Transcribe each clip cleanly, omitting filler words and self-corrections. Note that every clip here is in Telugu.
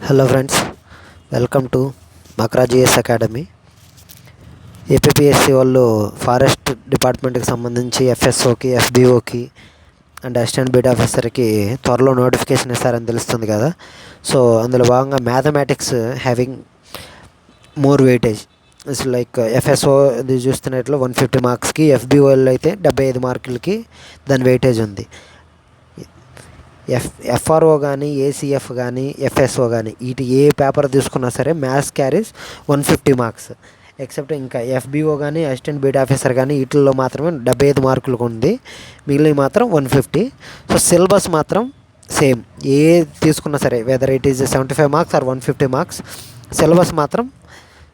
Hello friends, welcome to Makra GS academy. APSC వాళ్ళు ఫారెస్ట్ డిపార్ట్మెంట్కి సంబంధించి ఎఫ్ఎస్ఓకి, ఎఫ్బిఓకి అండ్ అసిస్టెంట్ బీట్ ఆఫీసర్కి త్వరలో నోటిఫికేషన్ ఇస్తారని తెలుస్తుంది కదా. సో అందులో భాగంగా mathematics having more weightage. It's like FSO ఇది చూస్తున్నట్లు 150 మార్క్స్కి, ఎఫ్బిఓలో అయితే 75 మార్కులకి దాని వెయిటేజ్ ఉంది. ఎఫ్ఆర్ఓ కానీ, ఏసీఎఫ్ కానీ, ఎఫ్ఎస్ఓ కానీ ఇటు ఏ పేపర్ తీసుకున్నా సరే మ్యాథ్స్ క్యారీస్ 150 మార్క్స్. ఎక్సెప్ట్ ఇంకా ఎఫ్బిఓ కానీ, అసిస్టెంట్ బీట్ ఆఫీసర్ కానీ వీటిల్లో మాత్రమే 75 మార్కులకు ఉంది, మిగిలినవి మాత్రం 150. సో సిలబస్ మాత్రం సేమ్, ఏ తీసుకున్నా సరే whether it is 75 marks or 150 marks, syllabus మాత్రం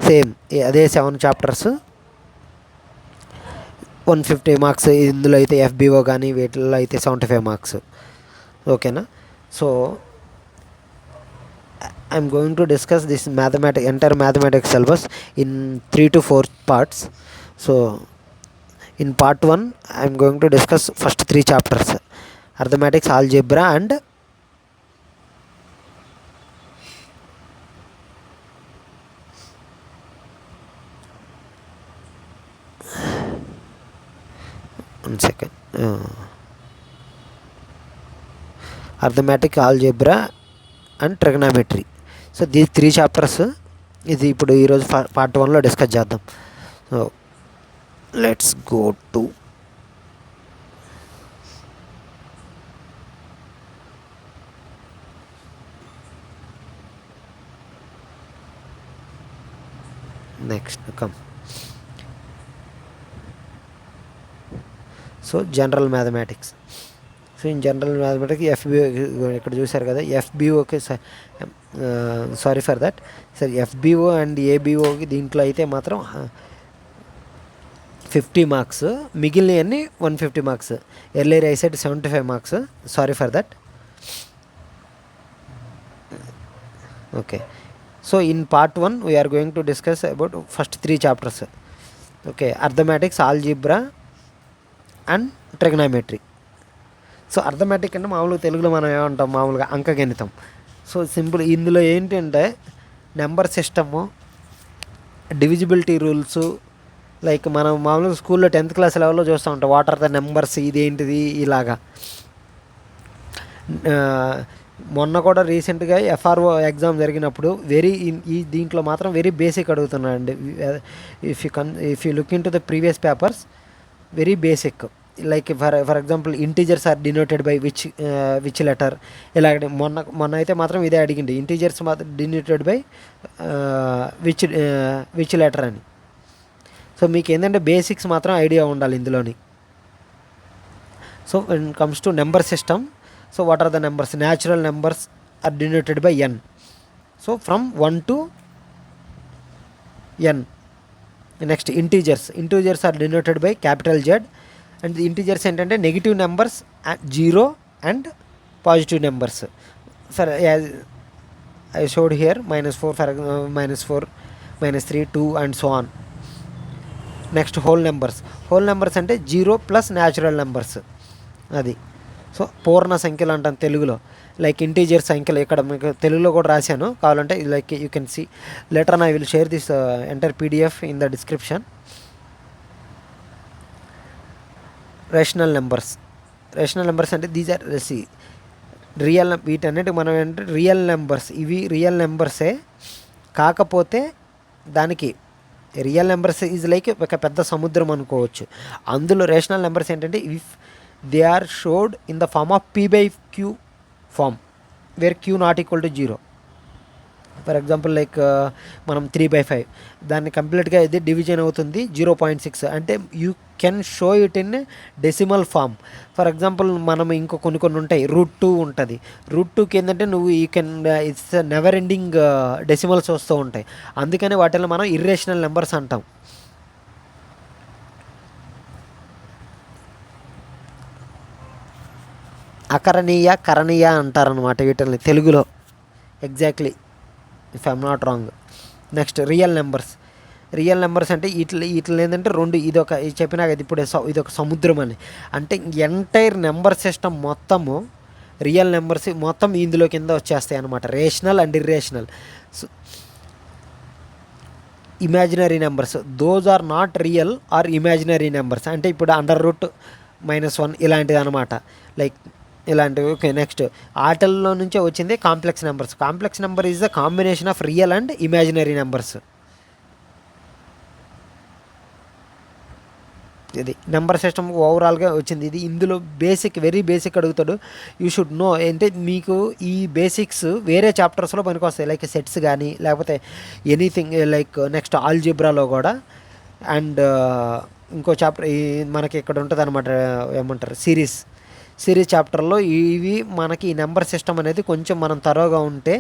సేమ్, అదే 7 చాప్టర్స్ 150 మార్క్స్. ఇందులో అయితే ఎఫ్బిఓ కానీ వీటిల్లో అయితే 75 మార్క్స్. ఓకేనా. So I'm going to discuss this entire mathematics syllabus in 3 to 4 parts. So in part 1 I'm going to discuss first 3 chapters: arithmetics, algebra and arithmetic, algebra and trigonometry. So the 3 chapters ఇది ఇప్పుడు ఈరోజు part 1లో డిస్కస్ చేద్దాం. So let's go to next come. So general mathematics. So in general mathematics FBO ఇక్కడ చూశారు కదా, ఎఫ్బిఓకి sorry for that sir, FBO and ఏబిఓకి దీంట్లో అయితే మాత్రం 50 మార్క్స్, మిగిలినవన్నీ 150 marks. Earlier I said 75 marks, sorry for that. Okay. So in part 1 we are going to discuss about first 3 chapters. Okay, arithmetics, algebra and trigonometry. So arithmetic అంటే మామూలుగా తెలుగులో మనం ఏమంటాం, మామూలుగా అంకగణితం. సో సింపుల్, ఇందులో ఏంటంటే number system, divisibility rules, like మనం మామూలుగా స్కూల్లో 10th క్లాస్ లెవెల్లో చూస్తూ ఉంటాం, వాట్ ఆర్ ద నెంబర్స్, ఇదేంటిది ఇలాగా. మొన్న కూడా రీసెంట్గా ఎఫ్ఆర్ఓ ఎగ్జామ్ జరిగినప్పుడు ఈ దీంట్లో మాత్రం వెరీ బేసిక్ అడుగుతున్నాడండి. If you look into the previous papers, very basic. Like for example integers are denoted by which letter, ఇలాగ మొన్న అయితే మాత్రం ఇదే అడిగింది, ఇంటీజర్స్ మాత్రం డినోటెడ్ బై విచ్ లెటర్ అని. సో మీకు ఏంటంటే బేసిక్స్ మాత్రం ఐడియా ఉండాలి ఇందులోని. So when comes to number system, so what are the numbers? Natural numbers are denoted by n. So from 1 to n. Next integers are denoted by capital Z. And integers ఏంటంటే negative numbers, 0 and positive numbers. For as I showed here -4 for -4, -3, 2 and so on. Next whole numbers అంటే 0 ప్లస్ న్యాచురల్ నెంబర్స్, అది. సో పూర్ణ సంఖ్యలు అంటాం తెలుగులో. లైక్ ఇంటీజర్ సంఖ్యలు ఇక్కడ మీకు తెలుగులో కూడా రాశాను, కావాలంటే like you can see later and I will share this entire PDF in the description. Rational numbers అంటే దీస్ ఆర్ రియల్. వీటన్నిటి మనం ఏంటంటే రియల్ నెంబర్స్, ఇవి రియల్ నెంబర్సే, కాకపోతే దానికి రియల్ నెంబర్స్ ఈజ్ లైక్ ఒక పెద్ద సముద్రం అనుకోవచ్చు. అందులో రేషనల్ నెంబర్స్ ఏంటంటే if they are showed in the form of P/Q form, where Q not equal to 0. For example like మనం 3/5, దాన్ని కంప్లీట్గా ఇది డివిజన్ అవుతుంది 0.6, అంటే you can show it in decimal form. For example మనం ఇంకో కొన్ని ఉంటాయి, √2 ఉంటుంది. √2కి ఏంటంటే నువ్వు you can, it's never ending decimals వస్తూ ఉంటాయి, అందుకని వాటిని మనం ఇర్రేషనల్ నెంబర్స్ అంటాం. కరణీయ అంటారనమాట వీటిని తెలుగులో, exactly, if I'm not wrong. Next real numbers అంటే వీటిలో ఏంటంటే ఇదొక చెప్పినా కదా ఇప్పుడే, ఇదొక సముద్రం అని. అంటే ఎంటైర్ నెంబర్ సిస్టమ్ మొత్తము రియల్ నెంబర్స్ మొత్తం ఇందులో కింద వచ్చేస్తాయి అనమాట. Rational and irrational. Imaginary numbers, those are not real or imaginary numbers. అంటే ఇప్పుడు √-1 ఇలాంటిది అనమాట. లైక్ ఇలాంటివి. ఓకే, నెక్స్ట్ ఆటల్లో నుంచే వచ్చింది complex numbers. Complex number is the combination of real and imaginary numbers. ఇది నెంబర్ సిస్టమ్ ఓవరాల్గా వచ్చింది. ఇది ఇందులో వెరీ బేసిక్ అడుగుతాడు. You should know. అంటే మీకు ఈ బేసిక్స్ వేరే చాప్టర్స్లో పనికొస్తాయి, లైక్ సెట్స్ కానీ లేకపోతే ఎనీథింగ్, లైక్ నెక్స్ట్ ఆల్జిబ్రాలో కూడా. అండ్ ఇంకో చాప్టర్ మనకి ఇక్కడ ఉంటుంది అనమాట, ఏమంటారు, సిరీస్ చాప్టర్లో ఇవి మనకి ఈ నెంబర్ సిస్టమ్ అనేది కొంచెం మనం తరోగా ఉంటే,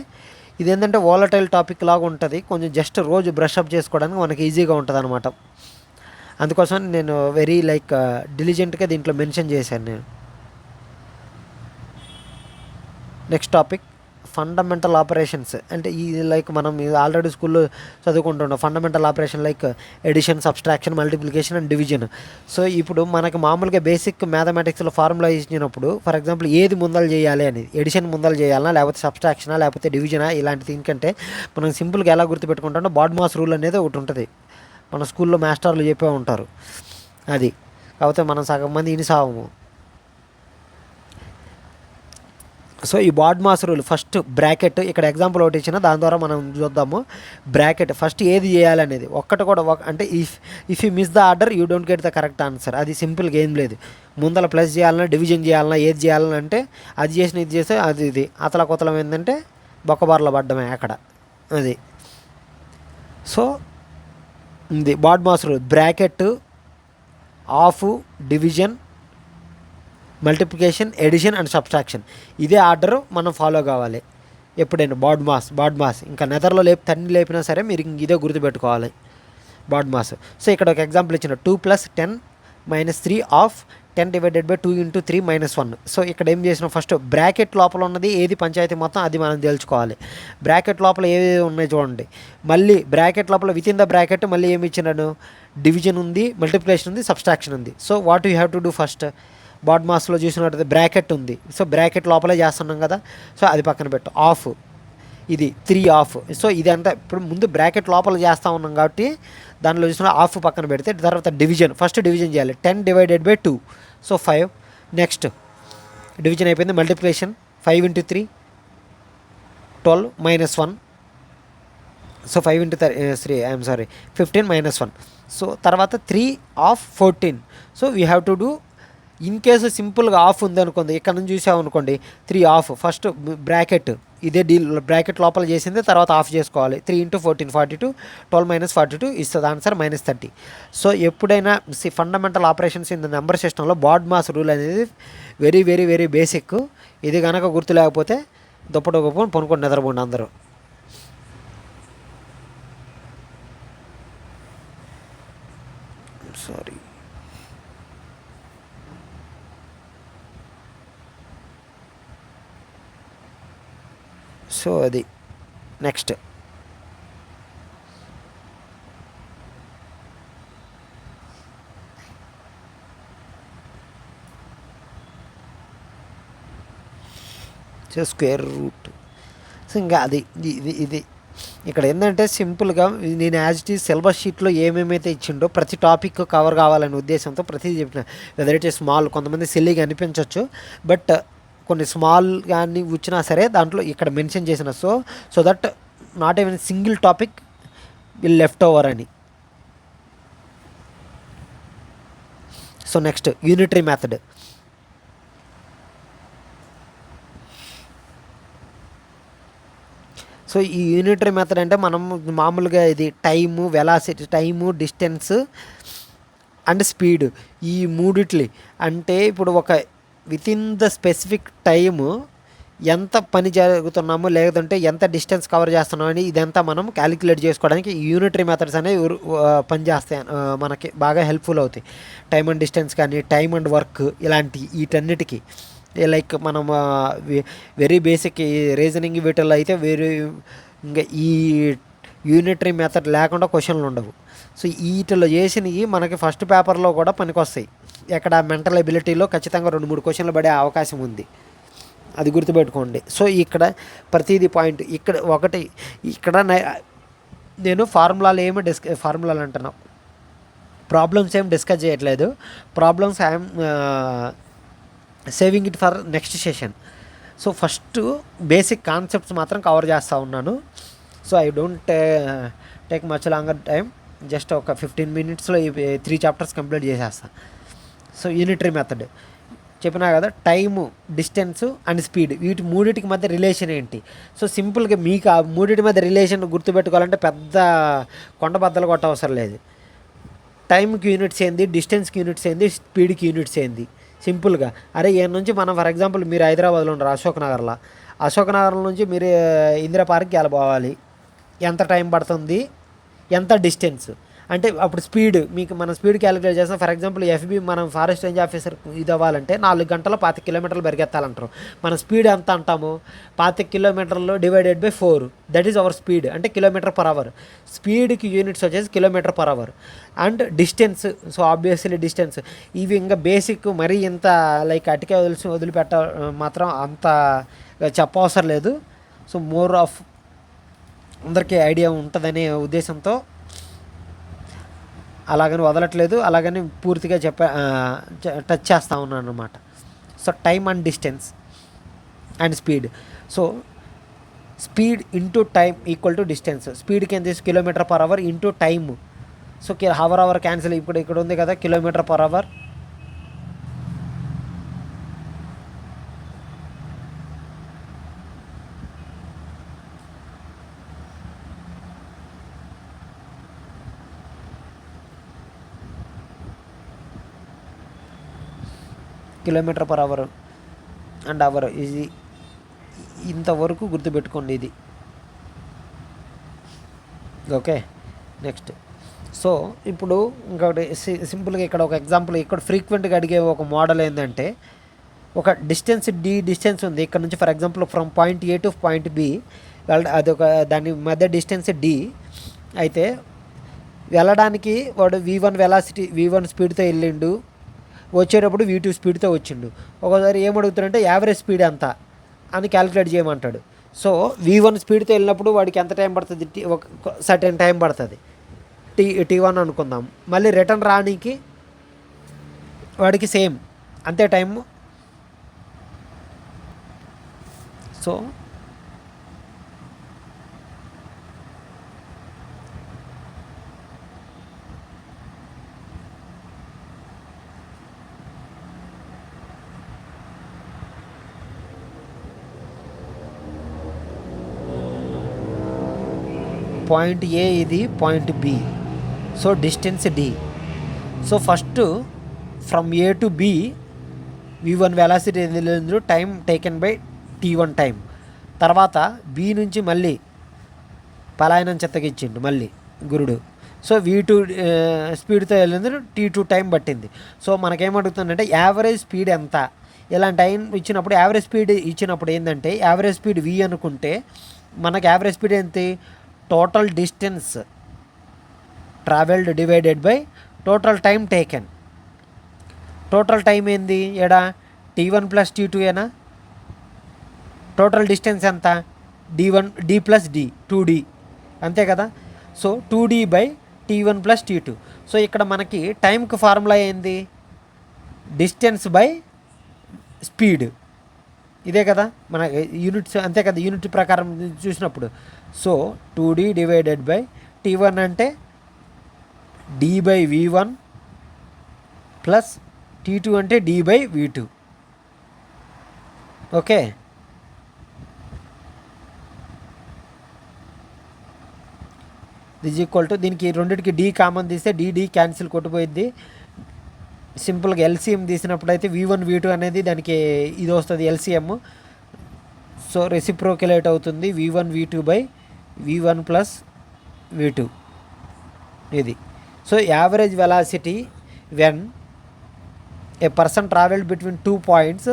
ఇదేంటంటే వాలటైల్ టాపిక్ లాగా ఉంటుంది. కొంచెం జస్ట్ రోజు బ్రష్ అప్ చేసుకోవడానికి మనకి ఈజీగా ఉంటుంది అనమాట. అందుకోసం నేను వెరీ డిలిజెంట్గా దీంట్లో మెన్షన్ చేశాను నేను. Next topic fundamental operations. అంటే ఈ మనం ఆల్రెడీ స్కూల్లో చదువుకుంటున్నాం. Fundamental operation like addition, subtraction, multiplication and division. So ఇప్పుడు మనకి మామూలుగా బేసిక్ మ్యాథమెటిక్స్లో ఫార్ములా ఇచ్చినప్పుడు, ఫర్ ఎగ్జాంపుల్, ఏది ముందలు చేయాలి అనేది, ఎడిషన్ ముందలు చేయాలన్నా లేకపోతే సబ్స్ట్రాక్షనా లేకపోతే డివిజనా, ఇలాంటి దీనికంటే మనం సింపుల్గా ఎలా గుర్తుపెట్టుకుంటామో బాడ్మాస్ రూల్ అనేది ఒకటి ఉంటుంది. మన స్కూల్లో మాస్టర్లు చెప్పే ఉంటారు అది. కాకపోతే మనం సగం మంది ఇనిసాము. సో ఈ బాడ్మాస్ రూల్, ఫస్ట్ బ్రాకెట్, ఇక్కడ ఎగ్జాంపుల్ ఒకటి ఇచ్చిన, దాని ద్వారా మనం చూద్దాము. బ్రాకెట్ ఫస్ట్ ఏది చేయాలనేది ఒక్కటి కూడా అంటే if you miss the order you don't get the correct answer. అది సింపుల్గా ఏం లేదు. ముందర ప్లస్ చేయాలన్నా డివిజన్ చేయాలన్నా ఏది చేయాలన్నా అంటే అది చేసిన ఇది చేస్తే అది ఇది అతల కొతలం ఏంటంటే బొక్కబార్లో పడ్డమే అక్కడ. అది సో ఇది BODMAS rule. Bracket, of, division, multiplication, addition and subtraction, ఇదే ఆర్డర్ మనం ఫాలో కావాలి ఎప్పుడైనా. బాడ్మాస్ ఇంకా నెదర్లో తన్ని లేపినా సరే మీరు ఇదే గుర్తుపెట్టుకోవాలి, బాడ్మాస్. సో ఇక్కడ ఒక ఎగ్జాంపుల్ ఇచ్చిన, 2 + 10 - 3 ఆఫ్ 10 / 2 × 3 - 1. సో ఇక్కడ ఏం చేసినాం, ఫస్ట్ బ్రాకెట్ లోపల ఉన్నది ఏది పంచాయతీ మొత్తం అది మనం తెలుసుకోవాలి. బ్రాకెట్ లోపల ఏవి ఉన్నాయి చూడండి. మళ్ళీ బ్రాకెట్ లోపల విత్ ఇన్ ద బ్రాకెట్ మళ్ళీ ఏమి ఇచ్చినాను, డివిజన్ ఉంది, మల్టిప్లికేషన్ ఉంది, సబ్స్ట్రాక్షన్ ఉంది. So what you have to do first, బాడ్మాస్లో చూసినట్టు బ్రాకెట్ ఉంది. సో బ్రాకెట్ లోపలే చేస్తున్నాం కదా, సో అది పక్కన పెట్టు. ఆఫ్, ఇది 3 ఆఫ్. సో ఇదంతా ఇప్పుడు ముందు బ్రాకెట్ లోపల చేస్తూ ఉన్నాం కాబట్టి దానిలో చూసిన ఆఫ్ పక్కన పెడితే, తర్వాత డివిజన్, ఫస్ట్ డివిజన్ చేయాలి. 10 / 2, సో 5. నెక్స్ట్ డివిజన్ అయిపోయింది. మల్టిప్లికేషన్ 5 × 3 12 - 1. సో 5 × 3 15 - 1. సో తర్వాత 3 of 14. So we have to do, in case సింపుల్గా ఆఫ్ ఉందనుకోండి, ఇక్కడ నుంచి చూసామనుకోండి 3 ఆఫ్, ఫస్ట్ బ్రాకెట్ ఇదే బ్రాకెట్ లోపల చేసింది, తర్వాత ఆఫ్ చేసుకోవాలి. 3 × 14 42, 12 - 42 ఇస్తుంది ఆన్సర్ -30. సో ఎప్పుడైనా fundamental operations in the number సిస్టంలో బాడ్మాస్ రూల్ అనేది వెరీ వెరీ వెరీ బేసిక్. ఇది కనుక గుర్తు లేకపోతే దుప్పటి గొప్పని పొనుకొని నిద్రపోండి అందరూ. సారీ. సో అది నెక్స్ట్ స్క్వేర్ రూట్. సో ఇంకా అది ఇది ఇక్కడ ఏంటంటే సింపుల్గా నేను యాజ్ ఇట్ ఈజ్ సిలబస్ షీట్లో ఏమేమైతే ఇచ్చిండో ప్రతి టాపిక్ కవర్ కావాలనే ఉద్దేశంతో ప్రతిదీ చెప్పిన. వెదర్ ఇట్ ఈస్ స్మాల్, కొంతమంది సిల్లీగా అనిపించవచ్చు, బట్ కొన్ని స్మాల్ కానీ వచ్చినా సరే దాంట్లో ఇక్కడ మెన్షన్ చేసిన, so that not even single topic will left over అని. So next unitary method. So ఈ యూనిటరీ మెథడ్ అంటే మనం మామూలుగా ఇది time, velocity, time, distance and speed, ఈ మూడిట్లి అంటే ఇప్పుడు ఒక with in the specific time ఎంత పని జరుగుతున్నామో లేదంటే ఎంత డిస్టెన్స్ కవర్ చేస్తున్నామో అని ఇదంతా మనం క్యాలిక్యులేట్ చేసుకోవడానికి యూనిటరీ మెథడ్స్ అనేవి పనిచేస్తాయి, మనకి బాగా హెల్ప్ఫుల్ అవుతాయి. టైమ్ అండ్ డిస్టెన్స్ కానీ టైమ్ అండ్ వర్క్ ఇలాంటి వీటన్నిటికీ లైక్ మనం వెరీ బేసిక్ రీజనింగ్ వీటిల్లో అయితే ఇంకా ఈ యూనిటరీ మెథడ్ లేకుండా క్వశ్చన్లు ఉండవు. సో వీటిలో చేసినవి మనకి ఫస్ట్ పేపర్లో కూడా పనికొస్తాయి. ఎక్కడ మెంటల్ ఎబిలిటీలో ఖచ్చితంగా 2-3 క్వశ్చన్లు పడే అవకాశం ఉంది. అది గుర్తుపెట్టుకోండి. సో ఇక్కడ ప్రతిదీ పాయింట్ ఇక్కడ ఒకటి ఇక్కడ నేను ఫార్ములాలు అంటున్నాను, ప్రాబ్లమ్స్ ఏం డిస్కస్ చేయట్లేదు. Problems I'm saving it for next session. So first basic concepts మాత్రం కవర్ చేస్తూ ఉన్నాను. So I don't take much longer time, just ఒక 15 minutesలో ఈ 3 chapters కంప్లీట్ చేసేస్తాను. సో యూనిటరీ మెథడ్ చెప్పినా కదా, టైము, డిస్టెన్స్ అండ్ స్పీడ్, వీటి మూడింటికి మధ్య రిలేషన్ ఏంటి. సో సింపుల్గా మీకు ఆ మూడింటి మధ్య రిలేషన్ గుర్తుపెట్టుకోవాలంటే పెద్ద కొండబద్దలు కొట్ట అవసరం లేదు. టైంకి యూనిట్స్ ఏంది, డిస్టెన్స్కి యూనిట్స్ ఏంది, స్పీడ్కి యూనిట్స్ ఏంది, సింపుల్గా. అరే ఏ నుంచి మనం ఫర్ ఎగ్జాంపుల్ మీరు హైదరాబాద్లో ఉన్నారు, అశోక్ నగర్లో నుంచి మీరు ఇందిరా పార్క్కి వెళ్ళిపోవాలి, ఎంత టైం పడుతుంది, ఎంత డిస్టెన్స్ అంటే అప్పుడు స్పీడ్ మీకు మనం స్పీడ్ క్యాలిక్యులేట్ చేస్తాం. ఫర్ ఎగ్జాంపుల్ ఎఫ్బి మనం ఫారెస్ట్ రేంజ్ ఆఫీసర్ ఇది అవ్వాలంటే 4 గంటల్లో 25 కిలోమీటర్లు పరిగెత్తాలంటారు. మన స్పీడ్ ఎంత అంటాము, 25 కిలోమీటర్లు divided by 4, that is our speed, అంటే km/h. స్పీడ్కి యూనిట్స్ వచ్చేసి km/h. And distance, so obviously distance. ఇవి ఇంకా బేసిక్, మరీ ఇంత లైక్ అటికే వదిలిపెట్ట మాత్రం అంత చెప్పవసరం లేదు. సో మోర్ ఆఫ్ అందరికీ ఐడియా ఉంటుందనే ఉద్దేశంతో అలాగని వదలట్లేదు, అలాగని పూర్తిగా టచ్ చేస్తూ ఉన్నాను అనమాట. So time and distance and speed. So speed into time equal to distance. స్పీడ్కి ఎంత km/h into time. So hour cancel, ఇప్పుడు ఇక్కడ ఉంది కదా km/h. km/h అండ్ అవర్, ఇది ఇంతవరకు గుర్తుపెట్టుకోండి ఇది. Okay, next. సో ఇప్పుడు ఇంకొకటి సింపుల్గా ఇక్కడ ఒక ఎగ్జాంపుల్, ఇక్కడ ఫ్రీక్వెంట్గా అడిగే ఒక మోడల్ ఏంటంటే, ఒక డిస్టెన్స్ డిస్టెన్స్ ఉంది ఇక్కడ నుంచి. For example from point A to point B, అదొక దాని మధ్య డిస్టెన్స్ డి అయితే, వెళ్ళడానికి వాడు V1 స్పీడ్తో వెళ్ళిండు, వచ్చేటప్పుడు V2 స్పీడ్తో వచ్చిండు. ఒకసారి ఏమడుగుతాడంటే యావరేజ్ స్పీడ్ ఎంత అని క్యాలిక్యులేట్ చేయమంటాడు. సో V1 స్పీడ్తో వెళ్ళినప్పుడు వాడికి ఎంత టైం పడుతుంది, ఒక సర్టెన్ టైం పడుతుంది, T1 అనుకుందాం. మళ్ళీ రిటర్న్ రానికి వాడికి సేమ్ అంతే టైము. సో పాయింట్ ఏ, ఇది point B. So distance D. So first from A to B V1 velocity ఎందుకు time taken by T1 time. తర్వాత బి నుంచి మళ్ళీ పలాయనం చెత్తగిచ్చిండు మళ్ళీ గురుడు. సో V2 స్పీడ్తో వెళ్ళినందుకు T2 టైం పట్టింది. సో మనకేమడుగుతుందంటే యావరేజ్ స్పీడ్ ఎంత. ఇలాంటి టైం ఇచ్చినప్పుడు యావరేజ్ స్పీడ్ ఇచ్చినప్పుడు ఏంటంటే, యావరేజ్ స్పీడ్ V అనుకుంటే మనకు యావరేజ్ స్పీడ్ ఎంత, total distance travelled divided by total time taken. Total time ఏంది ఎడా, T1 + T2 ఏనా. టోటల్ డిస్టెన్స్ ఎంత, D + D 2D, అంతే కదా. So 2D by T1 + T2. So ఇక్కడ మనకి టైంకి ఫార్ములా ఏంది, డిస్టెన్స్ బై స్పీడ్, ఇదే కదా మన యూనిట్స్, అంతే కదా యూనిట్ ప్రకారం చూసినప్పుడు. So 2D divided by T1 అంటే D/V1 ప్లస్ T2 అంటే D/V2. Okay, this equal to, దీనికి రెండింటికి D కామన్ తీస్తే D క్యాన్సిల్ కొట్టిపోయిద్ది. సింపుల్గా ఎల్సిఎం తీసినప్పుడు అయితే V1 V2 అనేది దానికి ఇది వస్తుంది ఎల్సిఎం. సో రెసిప్రోకేట్ అవుతుంది V1 V2 by V1 plus V2 ఇది. So average velocity when a person travelled between 2 points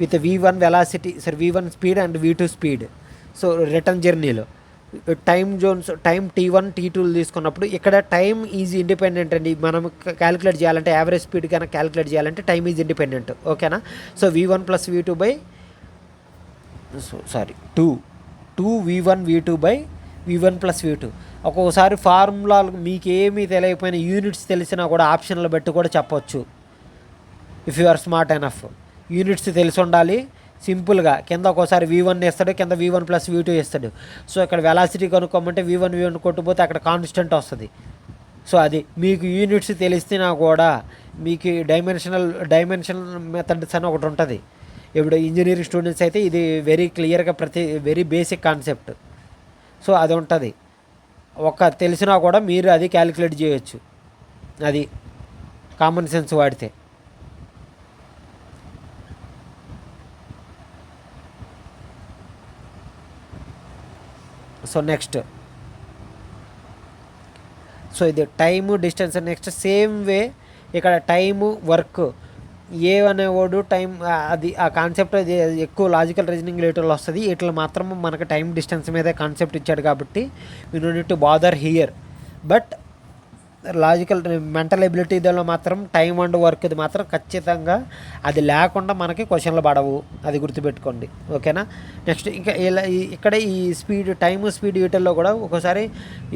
with V1 velocity, sir V1 speed and V2 speed. So return జర్నీలో time zones time T1 T2 తీసుకున్నప్పుడు ఇక్కడ టైం ఈజ్ ఇండిపెండెంట్ అండి. మనం క్యాలిక్యులేట్ చేయాలంటే యావరేజ్ స్పీడ్ కనుక క్యాలిక్యులేట్ చేయాలంటే టైం ఈజ్ ఇండిపెండెంట్. ఓకేనా. So V1 + V2 by two V1 V2 by V1 + V2. ఒక్కొక్కసారి ఫార్ములాలు మీకు ఏమీ తెలియకపోయినా యూనిట్స్ తెలిసినా కూడా ఆప్షన్లు బట్టి కూడా చెప్పొచ్చు. If you are smart enough. Units తెలిసి ఉండాలి. సింపుల్గా కింద ఒక్కోసారి V1 వేస్తాడు, కింద V1 + V2 వేస్తాడు. సో ఇక్కడ వెలాసిటీ కనుక్కోమంటే V1 కొట్టుపోతే అక్కడ కాన్స్టెంట్ వస్తుంది. సో అది మీకు యూనిట్స్ తెలిసినా కూడా మీకు డైమెన్షనల్ మెథడ్స్ అని ఒకటి ఉంటుంది. ఇప్పుడు ఇంజనీరింగ్ స్టూడెంట్స్ అయితే ఇది వెరీ క్లియర్గా వెరీ బేసిక్ కాన్సెప్ట్. సో అది ఉంటుంది. తెలిసినా కూడా మీరు అది క్యాలిక్యులేట్ చేయొచ్చు. అది కామన్ సెన్స్ వాడితే. సో నెక్స్ట్, సో ఇది time distance. Next same way ఇక్కడ టైము వర్క్ అనేవాడు టైం అది ఆ కాన్సెప్ట్ అది ఎక్కువ లాజికల్ రీజనింగ్ రిలేటెడ్ వస్తుంది. ఇట్లా మాత్రం మనకు టైం డిస్టెన్స్ మీద కాన్సెప్ట్ ఇచ్చాడు కాబట్టి we don't need to bother here. But logical mental ఎబిలిటీలో మాత్రం టైం అండ్ వర్క్ ఇది మాత్రం ఖచ్చితంగా అది లేకుండా మనకి క్వశ్చన్లు పడవు. అది గుర్తుపెట్టుకోండి. ఓకేనా. నెక్స్ట్ ఇంకా ఇక్కడ ఈ టైము స్పీడ్ వీటిల్లో కూడా ఒక్కోసారి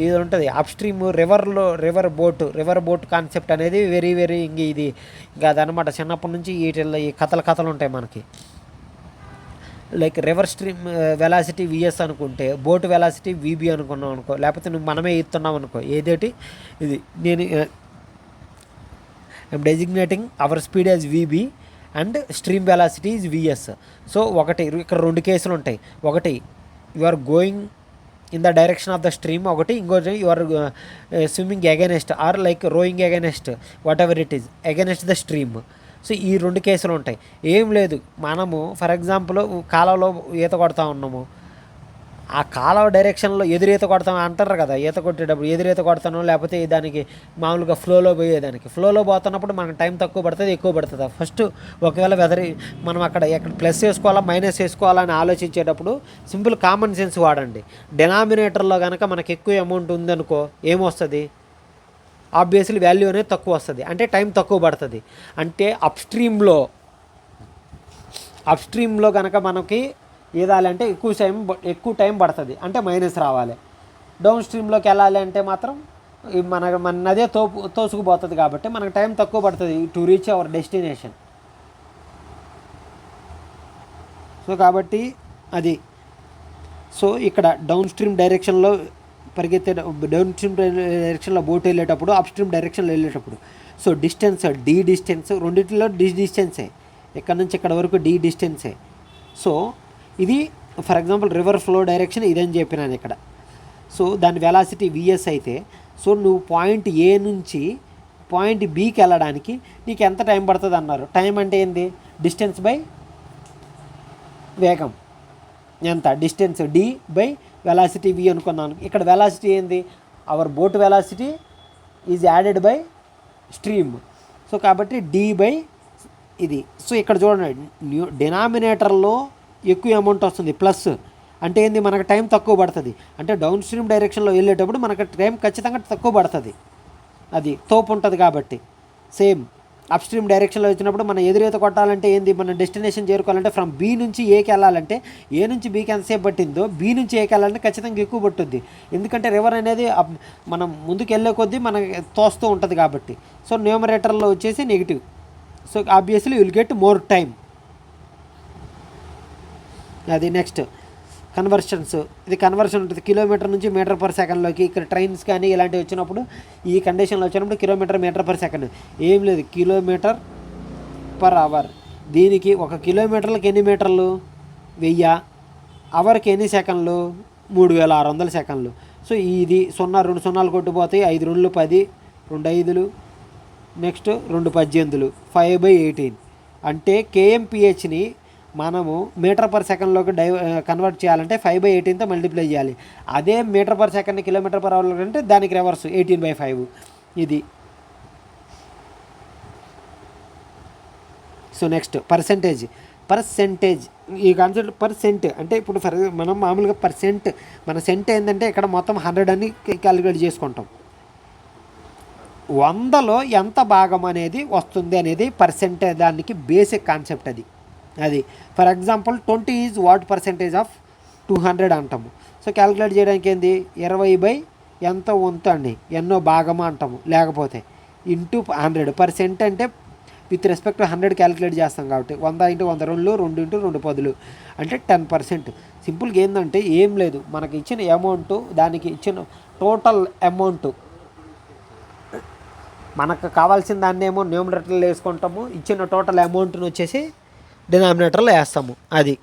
ఇది ఉంటుంది. Up stream river boat concept అనేది వెరీ వెరీ ఇది ఇంకా అదనమాట. చిన్నప్పటి నుంచి వీటిల్లో ఈ కథలు ఉంటాయి మనకి. Like river stream velocity VS అనుకుంటే బోట్ వెలాసిటీ VB అనుకున్నాం అనుకో, లేకపోతే నువ్వు మనమే ఇస్తున్నాం అనుకో, ఏదేటి ఇది నేను I'm designating our speed as VB and stream velocity is VS. So ఇక్కడ 2 కేసులు ఉంటాయి. ఒకటి you are going in the direction of the stream, ఒకటి ఇంకోటి you are swimming against or like rowing against whatever it is against the stream. So ఈ 2 కేసులు ఉంటాయి. ఏం లేదు, మనము ఫర్ ఎగ్జాంపుల్ కాలంలో ఈత కొడతా ఉన్నాము, ఆ కాలువ డైరెక్షన్లో ఎదురీత కొడతాం అంటారు కదా. ఈత కొట్టేటప్పుడు ఎదురీత కొడతాను, లేకపోతే దానికి మామూలుగా ఫ్లోలో పోయేదానికి ఫ్లోలో పోతున్నప్పుడు మనకు టైం తక్కువ పడుతుంది ఎక్కువ పడుతుందా. ఫస్ట్ ఒకవేళ మనం అక్కడ ప్లస్ వేసుకోవాలా మైనస్ వేసుకోవాలా అని ఆలోచించేటప్పుడు సింపుల్ కామన్ సెన్స్ వాడండి. డినామినేటర్లో కనుక మనకు ఎక్కువ అమౌంట్ ఉందనుకో ఏమొస్తుంది, ఆబ్వియస్లీ వాల్యూ అనేది తక్కువ వస్తుంది, అంటే టైం తక్కువ పడుతుంది. అంటే అప్ స్ట్రీమ్లో కనుక మనకి ఏదాలంటే ఎక్కువ టైం పడుతుంది, అంటే మైనస్ రావాలి. డౌన్ స్ట్రీమ్లోకి వెళ్ళాలి అంటే మాత్రం మన నదే తోసుకుపోతుంది కాబట్టి మనకు టైం తక్కువ పడుతుంది to reach our destination. So కాబట్టి అది. సో ఇక్కడ డౌన్ స్ట్రీమ్ డైరెక్షన్లో డౌన్ స్ట్రీమ్ డైరెక్షన్లో బోట్ వెళ్ళేటప్పుడు అప్ స్ట్రీమ్ డైరెక్షన్లో వెళ్ళేటప్పుడు సో డిస్టెన్స్ డిస్టెన్స్ రెండింటిలో డిస్టెన్సే. ఇక్కడ నుంచి ఇక్కడ వరకు డిస్టెన్సే. సో ఇది for example river flow direction ఇదని చెప్పినాను ఇక్కడ. సో దాని వెలాసిటీ VS అయితే సో నువ్వు పాయింట్ A నుంచి పాయింట్ Bకి వెళ్ళడానికి నీకు ఎంత టైం పడుతుంది అన్నారు. టైం అంటే ఏంది, డిస్టెన్స్ బై వేగం. ఎంత distance D by velocity V అనుకున్నాను. ఇక్కడ వెలాసిటీ ఏంది, our boat velocity is added by stream. So కాబట్టి D బై ఇది. సో ఇక్కడ చూడండి డినామినేటర్లో ఎక్కువ అమౌంట్ వస్తుంది ప్లస్, అంటే ఏంది మనకు టైం తక్కువ పడుతుంది. అంటే డౌన్ స్ట్రీమ్ డైరెక్షన్లో వెళ్ళేటప్పుడు మనకు టైం ఖచ్చితంగా తక్కువ పడుతుంది, అది తోపు ఉంటుంది కాబట్టి. సేమ్ అప్ స్ట్రీమ్ డైరెక్షన్లో వచ్చినప్పుడు మనం ఎదురీత కొట్టాలంటే ఏంది, మన డెస్టినేషన్ చేరుకోవాలంటే ఫ్రమ్ B నుంచి Aకి వెళ్ళాలంటే A నుంచి Bకి ఎంతసేపు పట్టిందో B నుంచి Aకి వెళ్ళాలంటే ఖచ్చితంగా ఎక్కువ పట్టుద్ది. ఎందుకంటే రివర్ అనేది మనం ముందుకు వెళ్ళే కొద్దీ మనకి తోస్తూ ఉంటుంది కాబట్టి. సో న్యూమరేటర్లో వచ్చేసి negative. So obviously will get more time. అది నెక్స్ట్ కన్వర్షన్స్. ఇది కన్వర్షన్ ఉంటుంది కిలోమీటర్ నుంచి మీటర్/సెకండ్లోకి. ఇక్కడ ట్రైన్స్ కానీ ఇలాంటివి వచ్చినప్పుడు ఈ కండిషన్లో వచ్చినప్పుడు కిలోమీటర్ మీటర్/సెకండ్ ఏం లేదు, km/h. దీనికి 1 కిలోమీటర్లకు ఎన్ని మీటర్లు 1000, అవర్కి ఎన్ని సెకండ్లు 3600 సెకండ్లు. సో ఇది 0 2 0 కొట్టుపోతాయి, 5 2 10, 2 5, నెక్స్ట్ 2 18, 5/18. అంటే kmpHని మనము మీటర్/సెకండ్లోకి కన్వర్ట్ చేయాలంటే 5/18తో మల్టిప్లై చేయాలి. అదే మీటర్/సెకండ్ km/h అంటే దానికి రివర్స్ 18/5 ఇది. సో నెక్స్ట్ పర్సెంటేజ్ ఈ కాన్సెప్ట్ పర్సెంట్ అంటే ఇప్పుడు మనం మామూలుగా పర్సెంట్ మన సెంట్ ఏంటంటే ఇక్కడ మొత్తం 100 అని క్యాలిక్యులేట్ చేసుకుంటాం. 100లో ఎంత భాగం అనేది వస్తుంది అనేది పర్సెంట్ దానికి బేసిక్ కాన్సెప్ట్ అది for example 20 is what percentage of 200 అంటాము. సో క్యాలిక్యులేట్ చేయడానికి ఏంది 20 ఎంత వంతు అండి ఎన్నో భాగమా అంటాము, లేకపోతే ఇంటూ 100%. అంటే విత్ రెస్పెక్ట్ 100 క్యాలిక్యులేట్ చేస్తాం కాబట్టి 100 × 100 2 2 × 2 10 అంటే 10%. సింపుల్గా ఏంటంటే ఏం లేదు, మనకి ఇచ్చిన అమౌంట్ దానికి ఇచ్చిన టోటల్ అమౌంట్ మనకు కావాల్సిన దాన్ని ఏమో న్యూమరేటర్లో వేసుకుంటాము, ఇచ్చిన టోటల్ అమౌంట్ని వచ్చేసి డినామినేటర్లో వేస్తాము. అది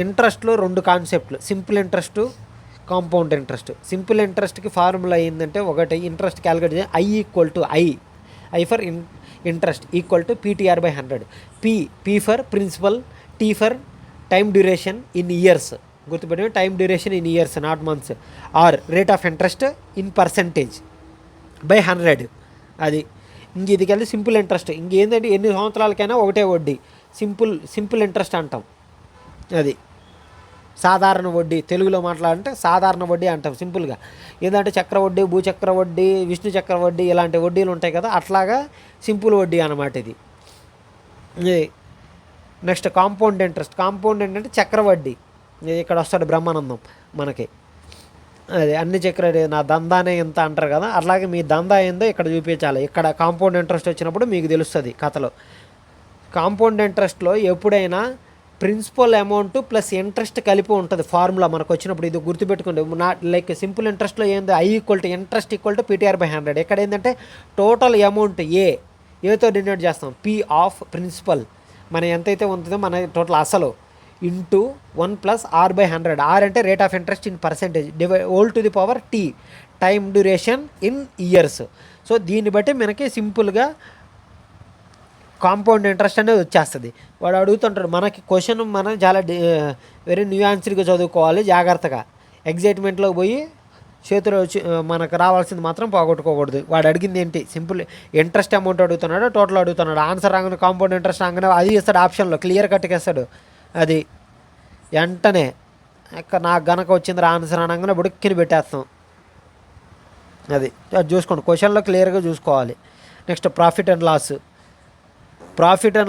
ఇంట్రెస్ట్లో 2 కాన్సెప్ట్లు, simple interest, compound interest. Simple ఇంట్రెస్ట్కి ఫార్ములా ఏంటంటే ఒకటి ఇంట్రెస్ట్ క్యాలిక్యులేట్ చేసి I for interest equal to PTR/100. P for principal, T for time duration in years, గుర్తుపెట్టి time duration in years not months, R rate of interest in percentage by 100. అది ఇది కలిసి సింపుల్ ఇంట్రెస్ట్. ఇంకేంటంటే ఎన్ని సంవత్సరాలకైనా ఒకటే వడ్డీ, సింపుల్ ఇంట్రెస్ట్ అంటాం. అది సాధారణ వడ్డీ, తెలుగులో మాట్లాడాలంటే సాధారణ వడ్డీ అంటాం సింపుల్గా. ఏంటంటే చక్రవడ్డీ, భూచక్రవడ్డీ, విష్ణు చక్రవడ్డీ ఇలాంటి వడ్డీలు ఉంటాయి కదా, అట్లాగా సింపుల్ వడ్డీ అన్నమాట ఇది. నెక్స్ట్ కాంపౌండ్ ఇంట్రెస్ట్ అంటే చక్రవడ్డీ. ఇక్కడ వస్తాడు బ్రహ్మానందం మనకి, అది అన్ని చక్ర నా దందానే ఎంత అంటారు కదా, అట్లాగే మీ దందా ఏందో ఇక్కడ చూపించాలి. ఇక్కడ కాంపౌండ్ ఇంట్రెస్ట్ వచ్చినప్పుడు మీకు తెలుస్తుంది కథలో. కాంపౌండ్ ఇంట్రెస్ట్లో ఎప్పుడైనా ప్రిన్సిపల్ అమౌంట్ ప్లస్ ఇంట్రెస్ట్ కలిపి ఉంటుంది ఫార్ములా మనకు వచ్చినప్పుడు. ఇది గుర్తుపెట్టుకోండి. లైక్ సింపుల్ ఇంట్రెస్ట్లో ఏంది ఇంట్రెస్ట్ ఈక్వల్ టు PTR/100. ఇక్కడ ఏంటంటే టోటల్ అమౌంట్ ఏతో డినోట్ చేస్తాం, P ఆఫ్ ప్రిన్సిపల్ మన ఎంతైతే ఉంటుందో మన టోటల్ అసలు ఇంటూ 1 + R/100. R అంటే rate of interest in percentage whole to the power T time duration in years. So దీన్ని బట్టి మనకి సింపుల్గా కాంపౌండ్ ఇంట్రెస్ట్ అనేది వచ్చేస్తుంది. వాడు అడుగుతుంటాడు మనకి క్వశ్చన్, మనం చాలా వెరీ న్యూయాన్స్డ్గా చదువుకోవాలి జాగ్రత్తగా. ఎగ్జైట్మెంట్లో పోయి చేతిలో మనకు రావాల్సింది మాత్రం పోగొట్టుకోకూడదు. వాడు అడిగింది ఏంటి, సింపుల్ ఇంట్రెస్ట్ అమౌంట్ అడుగుతున్నాడు, టోటల్ అడుగుతున్నాడు. ఆన్సర్ రాగానే కాంపౌండ్ ఇంట్రెస్ట్ రాగానే అది ఇస్తాడు, ఆప్షన్లో క్లియర్ కట్గా ఇస్తాడు. అది వెంటనే నాకు గనక వచ్చింది ఆన్సర్ అనగానే బుడిక్కిని పెట్టేస్తాం. అది చూసుకోండి, క్వశ్చన్లో క్లియర్గా చూసుకోవాలి. నెక్స్ట్ ప్రాఫిట్ అండ్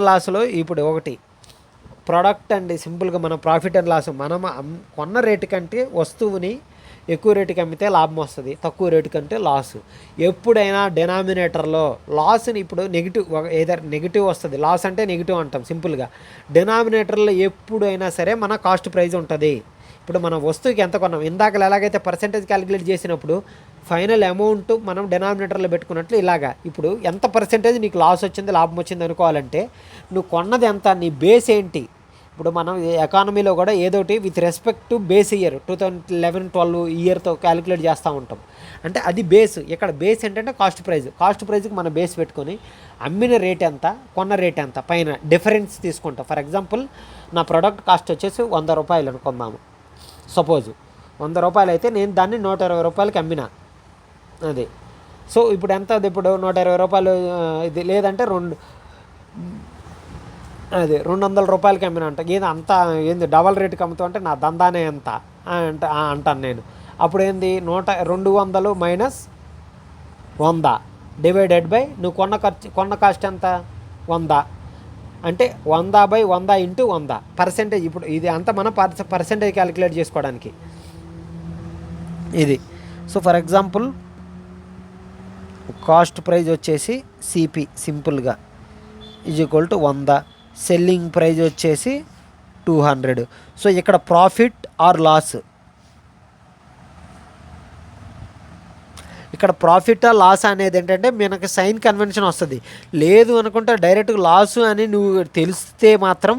లాస్లో ఇప్పుడు ఒకటి ప్రోడక్ట్ అండి. సింపుల్గా మనం ప్రాఫిట్ అండ్ లాస్, మనం కొన్న రేటు కంటే వస్తువుని ఎక్కువ రేటుకి అమ్మితే లాభం వస్తుంది, తక్కువ రేటు కంటే లాస్. ఎప్పుడైనా డినామినేటర్లో లాస్ని ఇప్పుడు నెగిటివ్ వస్తుంది, లాస్ అంటే నెగిటివ్ అంటాం సింపుల్గా. డినామినేటర్లో ఎప్పుడైనా సరే మన కాస్ట్ ప్రైజ్ ఉంటుంది. ఇప్పుడు మన వస్తువుకి ఎంత కొన్నాం, ఇందాక ఎలాగైతే పర్సెంటేజ్ క్యాలిక్యులేట్ చేసినప్పుడు ఫైనల్ అమౌంట్ మనం డినామినేటర్లో పెట్టుకున్నట్లు ఇలాగా ఇప్పుడు ఎంత పర్సెంటేజ్ నీకు లాస్ వచ్చింది లాభం వచ్చింది అనుకోవాలంటే నువ్వు కొన్నది ఎంత, నీ బేస్ ఏంటి. ఇప్పుడు మనం ఎకానమీలో కూడా ఏదోటి with respect to base year 2011-12 ఇయర్తో క్యాలిక్యులేట్ చేస్తూ ఉంటాం. అంటే అది బేస్. ఇక్కడ బేస్ ఏంటంటే కాస్ట్ ప్రైజ్కి మన బేస్ పెట్టుకొని అమ్మిన రేట్ ఎంత, కొన్న రేట్ ఎంత, పైన డిఫరెన్స్ తీసుకుంటాం. ఫర్ ఎగ్జాంపుల్ నా ప్రోడక్ట్ కాస్ట్ వచ్చేసి 100 రూపాయలు అనుకుందాము. సపోజ్ 100 రూపాయలు అయితే నేను దాన్ని 120 రూపాయలకి అమ్మినా. అది సో ఇప్పుడు ఎంత, అది ఇప్పుడు 120 రూపాయలు ఇది లేదంటే 200 రూపాయలకి అమ్మినా అంట. ఏది అంత ఏంది డబల్ రేటుకి అమ్ముతావు అంటే నా దందానే ఎంత అంటాను నేను. అప్పుడు ఏంది 200 మైనస్ 100 డివైడెడ్ బై నువ్వు కొన్న కాస్ట్ ఎంత 100 అంటే 100/100 ఇంటూ 100 పర్సెంటేజ్. ఇప్పుడు ఇది అంతా మనం పర్సెంటేజ్ క్యాలిక్యులేట్ చేసుకోవడానికి ఇది. So for example cost praise వచ్చేసి CP సింపుల్గా = 100, సెల్లింగ్ ప్రైజ్ వచ్చేసి 200. సో ఇక్కడ ప్రాఫిట్ ఆర్ లాస్, ఇక్కడ ప్రాఫిట్ ఆర్ లాస్ అనేది ఏంటంటే మనకి సైన్ కన్వెన్షన్ వస్తుంది. లేదు అనుకుంటే డైరెక్ట్గా లాసు అని నువ్వు తెలిస్తే మాత్రం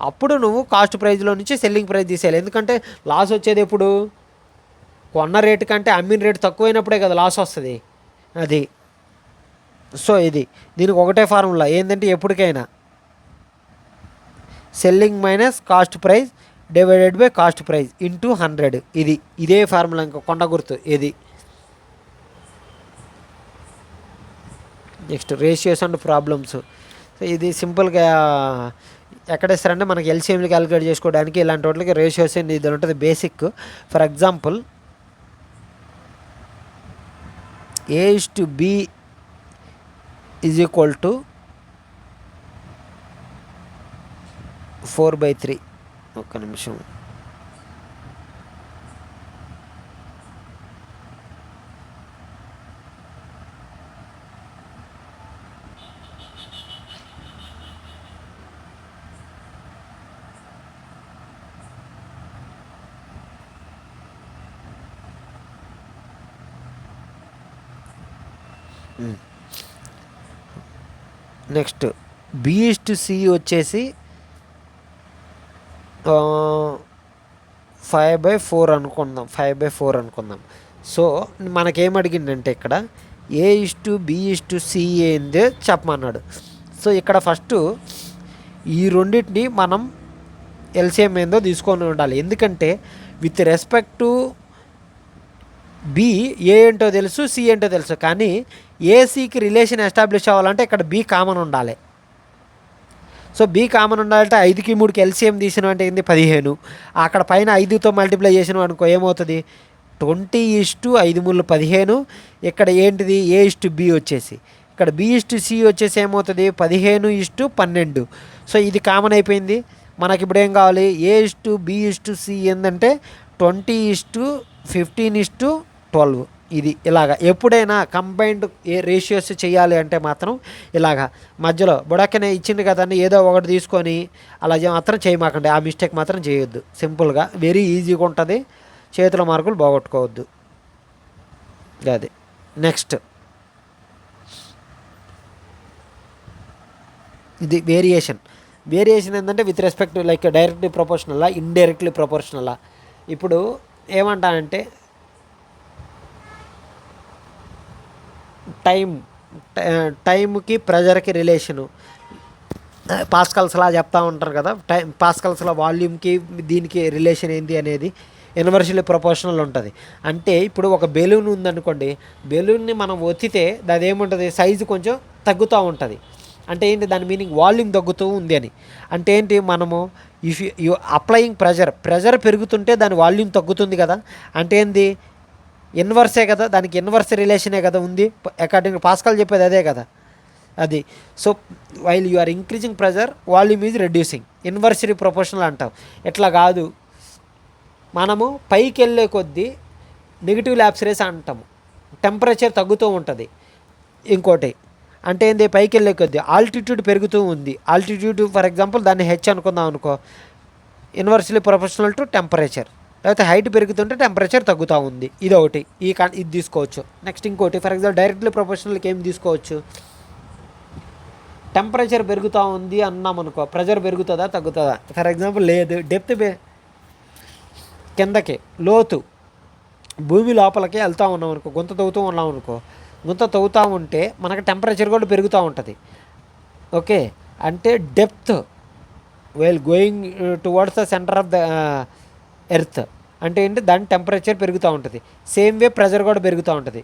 అప్పుడు నువ్వు కాస్ట్ ప్రైజ్లో నుంచి సెల్లింగ్ ప్రైజ్ తీసేయాలి. ఎందుకంటే లాస్ వచ్చేది ఎప్పుడు కొన్న రేటు కంటే అమ్మిన రేటు తక్కువైనప్పుడే కదా లాస్ వస్తుంది. అది సో దీనికి ఒకటే ఫార్ములా ఏంటంటే ఎప్పటికైనా selling minus cost praise divided by cost praise into 100. ఇదే ఫార్ములా, ఇంకా కొండ గుర్తు ఇది. Next ratios and problems. So ఇది సింపుల్గా ఎక్కడ ఇస్తారంటే మనకి ఎల్సిఎంలు క్యాలిక్యులేట్ చేసుకోవడానికి ఇలాంటి వాటికి రేషియోస్ ఇది ఉంటుంది basic. For example A/B is equal to 4/3. ఒక్క నిమిషం. నెక్స్ట్ B/C వచ్చేసి 5/4 అనుకుందాం. 5/4 అనుకుందాం. సో మనకేం అడిగిందంటే ఇక్కడ A/B/C ఏంది చెప్పమన్నాడు. సో ఇక్కడ ఫస్ట్ ఈ రెండింటిని మనం ఎల్సిఎం ఏందో తీసుకొని ఉండాలి. ఎందుకంటే విత్ రెస్పెక్ట్ టు బి ఏ ఏంటో తెలుసు, సి ఏంటో తెలుసు, కానీ ఏసీకి రిలేషన్ ఎస్టాబ్లిష్ అవ్వాలంటే ఇక్కడ బి కామన్ ఉండాలి. సో బి కామన్ ఉండాలంటే 5కి 3కి ఎల్సిఎం తీసిన అంటే ఏంది 15. అక్కడ పైన 5తో మల్టిప్లై చేసిన అనుకో ఏమవుతుంది 20:5 15. ఇక్కడ ఏంటిది A/B వచ్చేసి, ఇక్కడ B/C వచ్చేసి ఏమవుతుంది 15:12. సో ఇది కామన్ అయిపోయింది. మనకి ఇప్పుడు ఏం కావాలి A/B/C ఏంటంటే 20:15:12. ఇది ఇలాగా ఎప్పుడైనా కంబైన్డ్ రేషియోస్ చేయాలి అంటే మాత్రం ఇలాగా మధ్యలో బుడక్కనే ఇచ్చింది కదండి ఏదో ఒకటి తీసుకొని అలా మాత్రం చేయమాకండి. ఆ మిస్టేక్ మాత్రం చేయొద్దు. సింపుల్గా వెరీ ఈజీగా ఉంటుంది. చేతుల మార్కులు పోగొట్టుకోవద్దు. అది నెక్స్ట్ ఇది వేరియేషన్ ఏంటంటే విత్ రెస్పెక్ట్ లైక్ డైరెక్ట్లీ ప్రపోర్షనలా ఇండైరెక్ట్లీ ప్రపోర్షనలా. ఇప్పుడు ఏమంటానంటే టైంకి ప్రెజర్కి రిలేషను పాస్కల్స్లా చెప్తా ఉంటారు కదా. పాస్కల్స్లో వాల్యూమ్కి దీనికి రిలేషన్ ఏంటి అనేది ఇన్వర్స్లీ ప్రపోర్షనల్ ఉంటుంది. అంటే ఇప్పుడు ఒక బెలూన్ ఉందనుకోండి, బెలూన్ని మనం ఒత్తితే అది ఏముంటుంది సైజు కొంచెం తగ్గుతూ ఉంటుంది. అంటే ఏంటి దాని మీనింగ్ వాల్యూమ్ తగ్గుతూ ఉంది అని. అంటే ఏంటి మనము ఇఫ్ యు అప్లయింగ్ ప్రెజర్ పెరుగుతుంటే దాని వాల్యూమ్ తగ్గుతుంది కదా. అంటే ఏంది ఇన్వర్సే కదా, దానికి ఇన్వర్స్ రిలేషనే కదా ఉంది. అకార్డింగ్ పాస్కల్ చెప్పేది అదే కదా అది. So while you are increasing pressure volume is reducing, inversely proportional అంటాం. ఎట్లా కాదు, మనము పైకి వెళ్ళే కొద్దీ నెగిటివ్ ల్యాబ్స్ రేస్ అంటాము, టెంపరేచర్ తగ్గుతూ ఉంటుంది. ఇంకోటి అంటే ఏంది పైకి వెళ్ళే కొద్దీ ఆల్టిట్యూడ్ పెరుగుతూ ఉంది. ఆల్టిట్యూడ్ ఫర్ ఎగ్జాంపుల్ దాన్ని హెచ్ అనుకుందాం అనుకో, ఇన్వర్స్లీ ప్రొపోర్షనల్ టు టెంపరేచర్. లేకపోతే హైట్ పెరుగుతుంటే టెంపరేచర్ తగ్గుతూ ఉంది. ఇది ఒకటి, ఇది తీసుకోవచ్చు. నెక్స్ట్ ఇంకోటి ఫర్ ఎగ్జాంపుల్ డైరెక్ట్లీ ప్రొపోర్షనల్కి ఏం తీసుకోవచ్చు, టెంపరేచర్ పెరుగుతూ ఉంది అన్నాం అనుకో, ప్రెజర్ పెరుగుతుందా తగ్గుతుందా. ఫర్ ఎగ్జాంపుల్ లేదు, డెప్త్ కిందకి లోతు భూమి లోపలికి వెళ్తూ ఉన్నాం అనుకో, గుంత తవ్వుతూ ఉన్నాం అనుకో, గుంత తవ్వుతూ ఉంటే మనకు టెంపరేచర్ కూడా పెరుగుతూ ఉంటుంది. ఓకే, అంటే depth while going towards the centre of the earth అంటే ఏంటి దాని టెంపరేచర్ పెరుగుతూ ఉంటుంది. సేమ్ వే ప్రెజర్ కూడా పెరుగుతూ ఉంటుంది.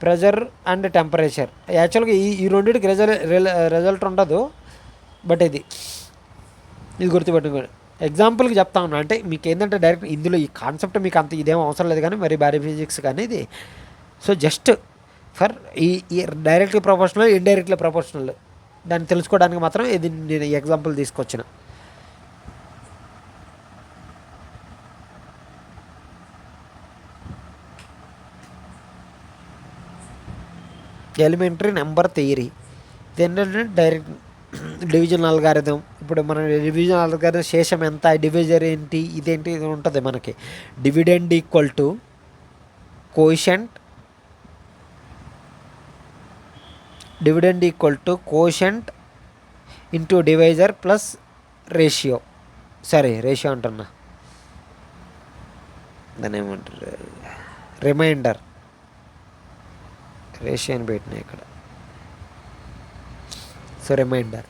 ప్రెజర్ అండ్ టెంపరేచర్ యాక్చువల్గా ఈ రెండింటికి రిజల్ట్ ఉండదు. బట్ ఇది గుర్తుపెట్టుకోండి. ఎగ్జాంపుల్కి చెప్తా ఉన్నా, అంటే మీకు ఏంటంటే డైరెక్ట్ ఇందులో ఈ కాన్సెప్ట్ మీకు అంత ఇదేం అవసరం లేదు కానీ మరి బారీ ఫిజిక్స్ కానీ ఇది. సో జస్ట్ ఫర్ ఈ డైరెక్ట్లీ ప్రపోర్షనల్ ఇండైరెక్ట్లీ ప్రపోర్షనల్ దాన్ని తెలుసుకోవడానికి మాత్రం ఇది నేను ఎగ్జాంపుల్ తీసుకొచ్చిన. ఎలిమెంటరీ నెంబర్ థియరీ ఇది ఏంటంటే డైరెక్ట్ డివిజన్ అల్గారిథం. ఇప్పుడు మన డివిజన్ అల్గారిథం శేషం ఎంత, డివిజర్ ఏంటి, ఇదేంటి ఇది ఉంటుంది మనకి. Dividend equal to quotient, dividend equal to quotient into divisor plus ratio. సరే రేషియో అంటున్నా, దాన్ని ఏమంటారు రిమైండర్. రేషియో అని పెట్టినా ఇక్కడ. So remainder.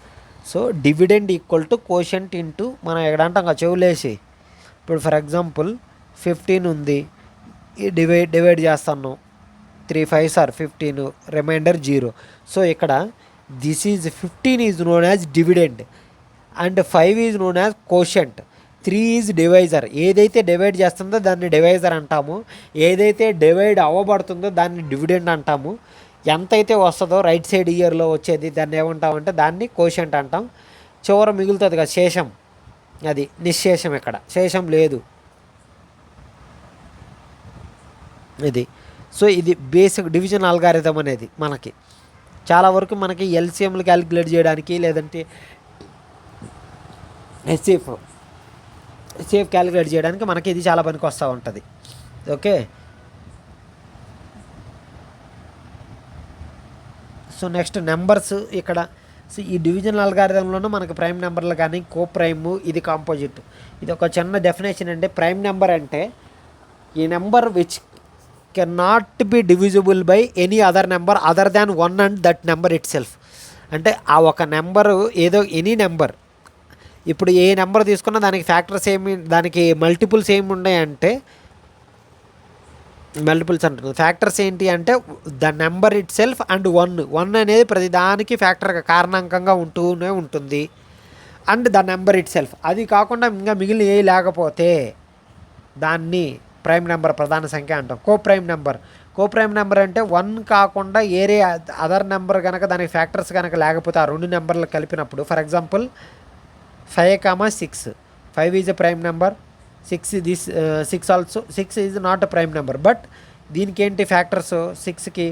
So dividend equal to quotient into మనం ఎక్కడ అంటాం చెవులేసి. ఇప్పుడు ఫర్ ఎగ్జాంపుల్ 15 ఉంది, డివైడ్ చేస్తున్నాం 3 5s are 15, రిమైండర్ 0. సో ఇక్కడ this is 15 is known as dividend and 5 is known as quotient, 3 is divisor. ఏదైతే డివైడ్ చేస్తుందో దాన్ని డివైజర్ అంటాము, ఏదైతే డివైడ్ అవ్వబడుతుందో దాన్ని డివిడెండ్ అంటాము. ఎంతైతే వస్తుందో రైట్ సైడ్ ఇయర్లో వచ్చేది దాన్ని ఏమంటామంటే దాన్ని కోషంట్ అంటాం. చివర మిగులుతుంది కదా శేషం, అది నిశ్శేషం. ఇక్కడ శేషం లేదు ఇది. సో ఇది బేసిక్ డివిజన్ అల్గారిథం అనేది మనకి చాలా వరకు మనకి ఎల్సిఎంలు క్యాలిక్యులేట్ చేయడానికి, లేదంటే హెచ్సిఎఫ్ క్యాలిక్యులేట్ చేయడానికి మనకి ఇది చాలా పనికి వస్తూ ఉంటుంది. ఓకే, సో నెక్స్ట్ నెంబర్స్ ఇక్కడ. సో ఈ డివిజన్ అల్గారిథంలోనూ మనకి ప్రైమ్ నెంబర్లు కానీ కో ప్రైమ్, ఇది కాంపోజిట్. ఇది ఒక చిన్న డెఫినేషన్ అంటే ప్రైమ్ నెంబర్ అంటే ఈ number which can not be divisible by any other number other than 1 and that number it self. అంటే ఆ ఒక నెంబరు ఏదో ఎనీ నెంబర్, ఇప్పుడు ఏ నెంబర్ తీసుకున్నా దానికి ఫ్యాక్టర్స్ ఏమి, దానికి మల్టిపుల్స్ ఏమి ఉన్నాయంటే మల్టిపుల్స్ అంటున్నారు. ఫ్యాక్టర్స్ ఏంటి అంటే the number it self and 1 అనేది ప్రతిదానికి ఫ్యాక్టర్గా కారణాంకంగా ఉంటూనే ఉంటుంది. And the number it self, అది కాకుండా ఇంకా మిగిలిన ఏ లేకపోతే దాన్ని ప్రైమ్ నెంబర్, ప్రధాన సంఖ్య అంటాం. కో ప్రైమ్ నెంబర్ అంటే 1 కాకుండా ఏరే అదర్ నెంబర్ కనుక దానికి ఫ్యాక్టర్స్ కనుక లేకపోతే ఆ రెండు నెంబర్లు కలిపినప్పుడు, for example 5, 6, 5 is a prime number, 6 also, 6 is not a prime number. But దీనికి ఏంటి ఫ్యాక్టర్స్, 6కి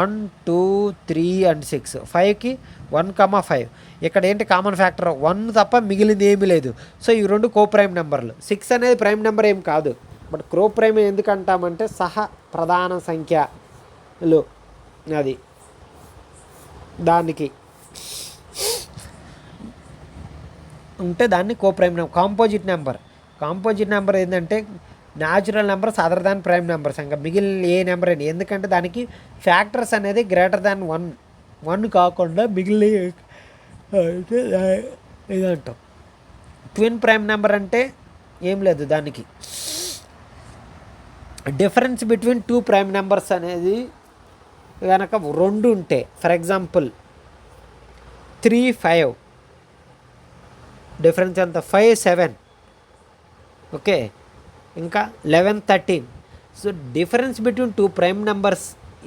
1, 2, 3 అండ్ 6, 5కి 1, 5. ఇక్కడ ఏంటి కామన్ ఫ్యాక్టర్ 1 తప్ప మిగిలింది ఏమీ లేదు. సో ఈ రెండు కో ప్రైమ్ నెంబర్లు. 6 అనేది ప్రైమ్ నెంబర్ ఏం కాదు, బట్ కో ప్రైమ్ ఎందుకంటామంటే సహ ప్రధాన సంఖ్యలు, అది దానికి ఉంటే దాన్ని కో ప్రైమ్ నెంబర్. కాంపోజిట్ నెంబర్ ఏంటంటే natural numbers other than prime numbers, ఇంకా మిగిలిన ఏ నెంబర్ అయినా, ఎందుకంటే దానికి ఫ్యాక్టర్స్ అనేది గ్రేటర్ దాన్ 1 కాకుండా మిగిలిన ఇదంటాం. ట్విన్ ప్రైమ్ నెంబర్ అంటే ఏం లేదు, దానికి డిఫరెన్స్ బిట్వీన్ 2 ప్రైమ్ నెంబర్స్ అనేది కనుక 2 ఉంటే, ఫర్ ఎగ్జాంపుల్ 3, 5 డిఫరెన్స్ ఎంత, 5, 7, ఓకే, ఇంకా 11, 13. So difference between 2 prime numbers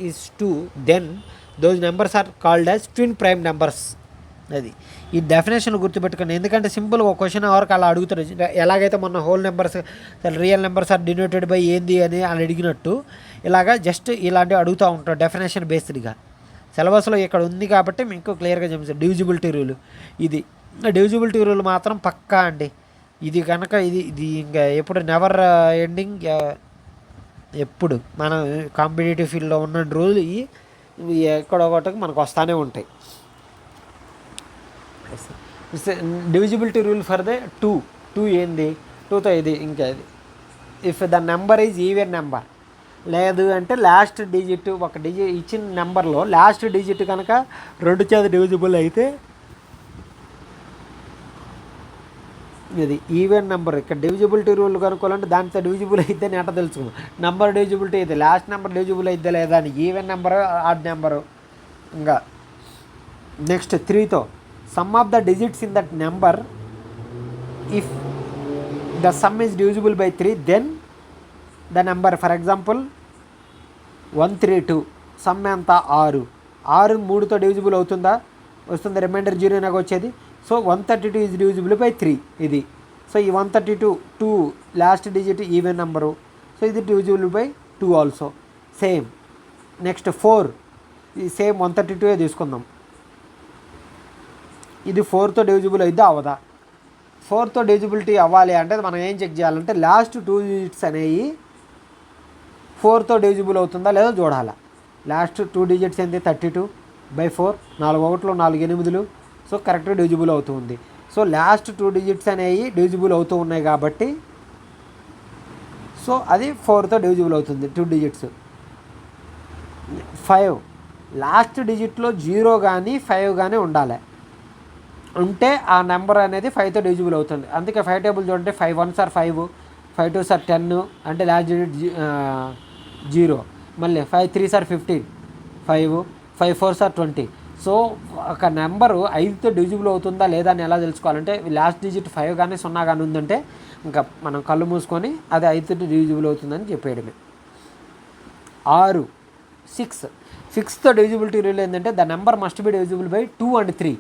is 2, then those numbers are called as twin prime numbers. అది ఈ డెఫినేషన్ గుర్తుపెట్టుకోండి, ఎందుకంటే సింపుల్గా ఒక క్వశ్చన్ ఎవరికి అలా అడుగుతారు. ఎలాగైతే మొన్న whole numbers real numbers are denoted by ఏంది అని అలా అడిగినట్టు ఇలాగా జస్ట్ ఇలాంటివి అడుగుతూ ఉంటారు డెఫినేషన్ బేస్డ్గా. సిలబస్లో ఇక్కడ ఉంది కాబట్టి మీకు క్లియర్గా చెప్తాను. డివిజిబిలిటీ రూల్, ఇది డివిజిబిలిటీ రూల్ మాత్రం పక్కా అండి. ఇది కనుక ఇది ఇంకా ఎప్పుడు నెవర్ ఎండింగ్, ఎప్పుడు మన కాంపిటేటివ్ ఫీల్డ్లో ఉన్న రూల్ ఇవి ఎక్కడో ఒకటికి మనకు వస్తూనే ఉంటాయి. డివిజిబిలిటీ రూల్ ఫర్ ద 2 ఏంది, 2తో ఇది ఇంకా ఇది. If the number is even number, లేదు అంటే లాస్ట్ డిజిట్, ఒక డిజిట్ ఇచ్చిన నెంబర్లో లాస్ట్ డిజిట్ కనుక 2 చేత డివిజిబుల్ అయితే ఇది ఈవెన్ నెంబర్. ఇక్కడ డివిజిబిలిటీ రూల్ కనుక్కోవాలంటే దాంతో డివిజిబుల్ అయితే నేట తెలుసుకుందాం. నెంబర్ డివిజిబిలిటీ అయితే లాస్ట్ నెంబర్ డివిజిబుల్ అయితే లేదా అని, ఈవెన్ నెంబరు ఆడ్ నెంబరు. ఇంకా నెక్స్ట్ 3తో sum of the digits in that number, if the sum is divisible by 3 then the number, for example 132 sum ఎంత 6, 3తో డివిజిబుల్ అవుతుందా, వస్తుంది, రిమైండర్ 0 నాకు వచ్చేది. సో 132 ఈజ్ డివిజిబుల్ బై 3 ఇది. సో ఈ 132 last digit even number, so ఇది divisible by 2 also same. Next 4, ఈ సేమ్ 132 తీసుకుందాం, ఇది 4తో డివిజిబుల్ అయితే అవదా. 4తో డివిజిబిలిటీ అవ్వాలి అంటే మనం ఏం చెక్ చేయాలంటే లాస్ట్ 2 డిజిట్స్ అనేవి 4తో డివిజిబుల్ అవుతుందా లేదో చూడాలి. లాస్ట్ 2 డిజిట్స్ ఏంటి 32/4, 4 1లు 4 8లు, సో కరెక్ట్గా డివిజిబుల్ అవుతుంది. సో లాస్ట్ 2 డిజిట్స్ అనేవి డివిజిబుల్ అవుతూ ఉన్నాయి కాబట్టి సో అది 4తో డివిజిబుల్ అవుతుంది 2 డిజిట్స్. 5 లాస్ట్ డిజిట్లో 0 కానీ 5 కానీ ఉండాలి, ఉంటే ఆ నెంబర్ అనేది 5తో డివిజిబుల్ అవుతుంది. అందుకే 5 టేబుల్ చూడండి, 5 1s are 5, 5 2s are 10, అంటే లాస్ట్ డిజిట్ 0. మళ్ళీ 5 3s are 15, 5 5 4s are 20. So ఒక నెంబరు 5తో డివిజిబుల్ అవుతుందా లేదా అని ఎలా తెలుసుకోవాలంటే లాస్ట్ డిజిట్ 5 కానీ 0 కానీ ఉందంటే ఇంకా మనం కళ్ళు మూసుకొని అది 5తో డివిజిబుల్ అవుతుందని చెప్పేయడమే. 6 6తో డివిజిబిలిటీ రూల్ ఏంటంటే the number must B divisible by 2 and 3.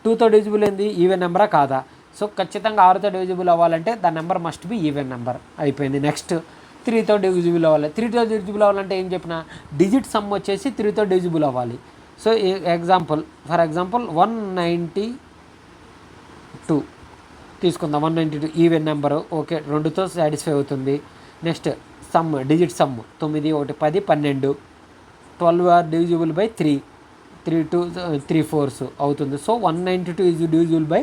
2తో డివిజిబుల్ ఏంది ఈవెన్ నెంబరా కాదా? సో ఖచ్చితంగా 6తో డివిజిబుల్ అవ్వాలంటే the number must be even number. అయిపోయింది. నెక్స్ట్ 3తో డివిజిబుల్ అవ్వాలి. 3తో డివిజిబుల్ అవ్వాలంటే ఏం చెప్పిన డిజిట్ సమ్ వచ్చేసి 3తో డివిజిబుల్ అవ్వాలి. సో ఫర్ ఎగ్జాంపుల్ 192 తీసుకుందాం. 192 ఈవెన్ నెంబరు. ఓకే, 2తో సాటిస్ఫై అవుతుంది. Next sum, digit sum 9 1 10 12. 12 are divisible by 3, 3 2 3 4s అవుతుంది. So 192 is divisible by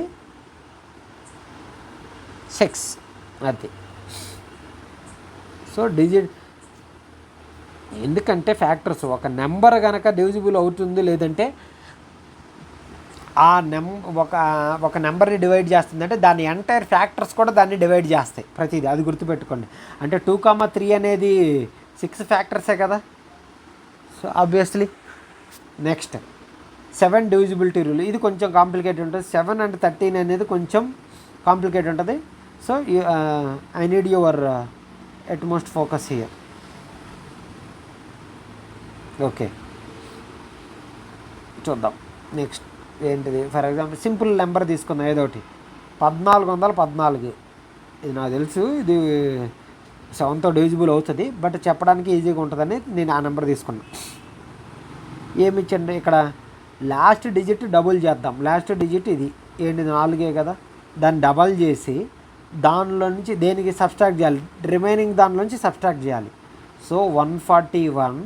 6. అది సో డిజిట్. ఎందుకంటే ఫ్యాక్టర్స్ ఒక నెంబర్ కనుక డివిజిబుల్ అవుతుంది లేదంటే ఆ ఒక నెంబర్ని డివైడ్ చేస్తుందంటే దాని ఎంటైర్ ఫ్యాక్టర్స్ కూడా దాన్ని డివైడ్ చేస్తాయి ప్రతిదీ. అది గుర్తుపెట్టుకోండి. అంటే 2, 3 అనేది 6 ఫ్యాక్టర్సే కదా. So obviously. Next 7 divisibility rule. ఇది కొంచెం కాంప్లికేటెడ్ ఉంటుంది. 7 and 13 అనేది కొంచెం కాంప్లికేటెడ్ ఉంటుంది. So I need your utmost focus here. Okay, చూద్దాం. నెక్స్ట్ ఏంటిది? ఫర్ ఎగ్జాంపుల్ సింపుల్ నెంబర్ తీసుకుందాం ఏదో ఒకటి. 1414. ఇది నాకు తెలుసు, ఇది 7తో డివిజిబుల్ అవుతుంది, బట్ చెప్పడానికి ఈజీగా ఉంటుందని నేను ఆ నెంబర్ తీసుకున్నాను. ఏమి ఇచ్చండి ఇక్కడ లాస్ట్ డిజిట్ డబుల్ చేద్దాం. లాస్ట్ డిజిట్ ఇది ఏంటిది 4 కదా, దాన్ని డబల్ చేసి దానిలో నుంచి దేనికి సబ్స్ట్రాక్ట్ చేయాలి, రిమైనింగ్ దానిలోంచి సబ్స్ట్రాక్ట్ చేయాలి. సో 141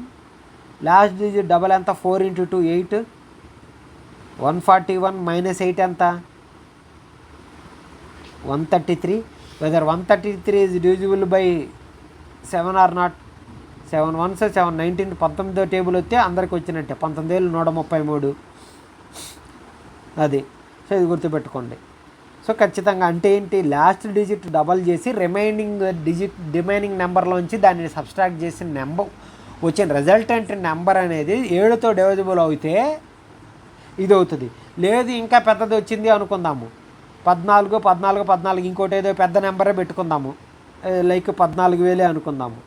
లాస్ట్ డిజిట్ డబల్ ఎంత? 4 × 2 8. 141 - 8 ఎంత? 133. Whether 133 is divisible by 7 or not? 7 1s 7 19. 19వ టేబుల్ వస్తే అందరికి వచ్చినట్టే. 19,133. అది. సో ఇది గుర్తుపెట్టుకోండి. సో ఖచ్చితంగా అంటే ఏంటి, లాస్ట్ డిజిట్ డబల్ చేసి రిమైనింగ్ నెంబర్లోంచి దాన్ని సబ్స్ట్రాక్ట్ చేసిన నెంబర్ వచ్చిన రిజల్టెంట్ నెంబర్ అనేది 7తో డివిజిబుల్ అయితే ఇది అవుతుంది. లేదు ఇంకా పెద్దది వచ్చింది అనుకుందాము, 14 ఇంకోటి ఏదో పెద్ద నెంబరే పెట్టుకుందాము, లైక్ 14,000 అనుకుందాము.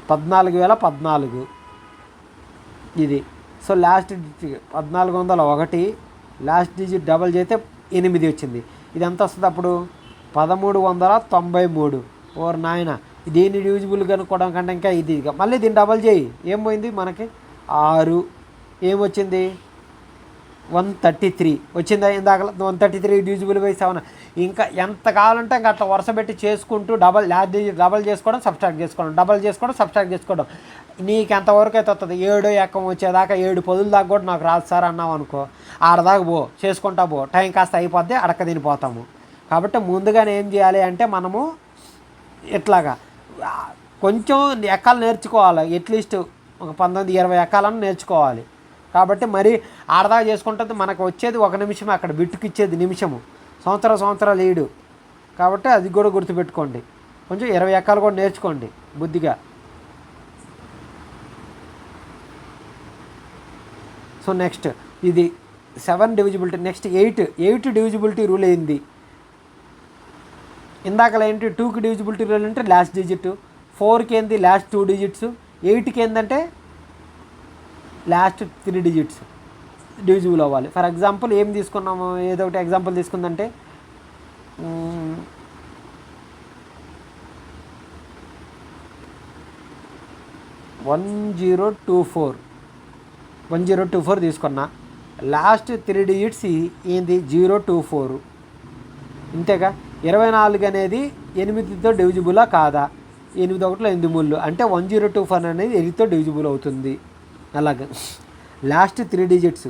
14,014 ఇది. So last digit 1401, last digit double చేస్తే 8 వచ్చింది. ఇది ఎంత వస్తుంది అప్పుడు? 1393. ఓర్ నాయన, దీన్ని డివిజిబుల్ కనుక్కోవడం కంటే ఇంకా ఇది. మళ్ళీ దీన్ని డబల్ చేయి, ఏం పోయింది మనకి? 6. ఏమొచ్చింది? 133 వచ్చిందా? ఇందాక 133 డివిజిబుల్ బై 7. ఇంకా ఎంత కావాలంటే ఇంకా అట్లా వరుస పెట్టి చేసుకుంటూ లాస్ట్ డిజిట్ డబల్ చేసుకోవడం, సబ్స్ట్రాక్ట్ చేసుకోవడం, డబల్ చేసుకోవడం, సబ్స్ట్రాక్ట్ చేసుకోవడం. నీకు ఎంతవరకు అయితే వస్తుంది? 7 ఎక్కం వచ్చేదాకా 7 పదుల దాకా కూడా నాకు రాదు సార్ అన్నావు అనుకో, ఆడదాకా పో, చేసుకుంటా పో, టైం కాస్త అయిపోద్ది, అడక్క తినిపోతాము. కాబట్టి ముందుగానే ఏం చేయాలి అంటే మనము ఇట్లాగా కొంచెం ఎక్కాలు నేర్చుకోవాలి. అట్లీస్ట్ ఒక 19-20 ఎక్కాలను నేర్చుకోవాలి. కాబట్టి మరి ఆడదాకా చేసుకుంటుంది మనకు వచ్చేది 1 నిమిషం, అక్కడ బిట్టుకి ఇచ్చేది నిమిషము. సంవత్సరాలు ఈడు. కాబట్టి అది కూడా గుర్తుపెట్టుకోండి. కొంచెం 20 ఎక్కాలు కూడా నేర్చుకోండి బుద్ధిగా. సో నెక్స్ట్ ఇది 7 డివిజిబిలిటీ. నెక్స్ట్ 8 డివిజిబిలిటీ రూల్ అయింది. ఇందాకలా ఏంటి 2కి డివిజిబిలిటీ రూల్ అంటే లాస్ట్ డిజిట్, 4కి ఏంది లాస్ట్ 2 డిజిట్స్, 8కి ఏంటంటే లాస్ట్ 3 డిజిట్స్ డివిజిబుల్ అవ్వాలి. ఫర్ ఎగ్జాంపుల్ ఏం తీసుకున్నాము, ఏదో ఒకటి ఎగ్జాంపుల్ తీసుకుందంటే 1024 తీసుకున్నా. లాస్ట్ 3 డిజిట్స్ ఏంది 024. ఇంతేగా. 24 అనేది 8తో డివిజిబులా కాదా? 8 1 8 3 అంటే 1024 అనేది 8తో డివిజిబుల్ అవుతుంది. అలాగే లాస్ట్ 3 డిజిట్స్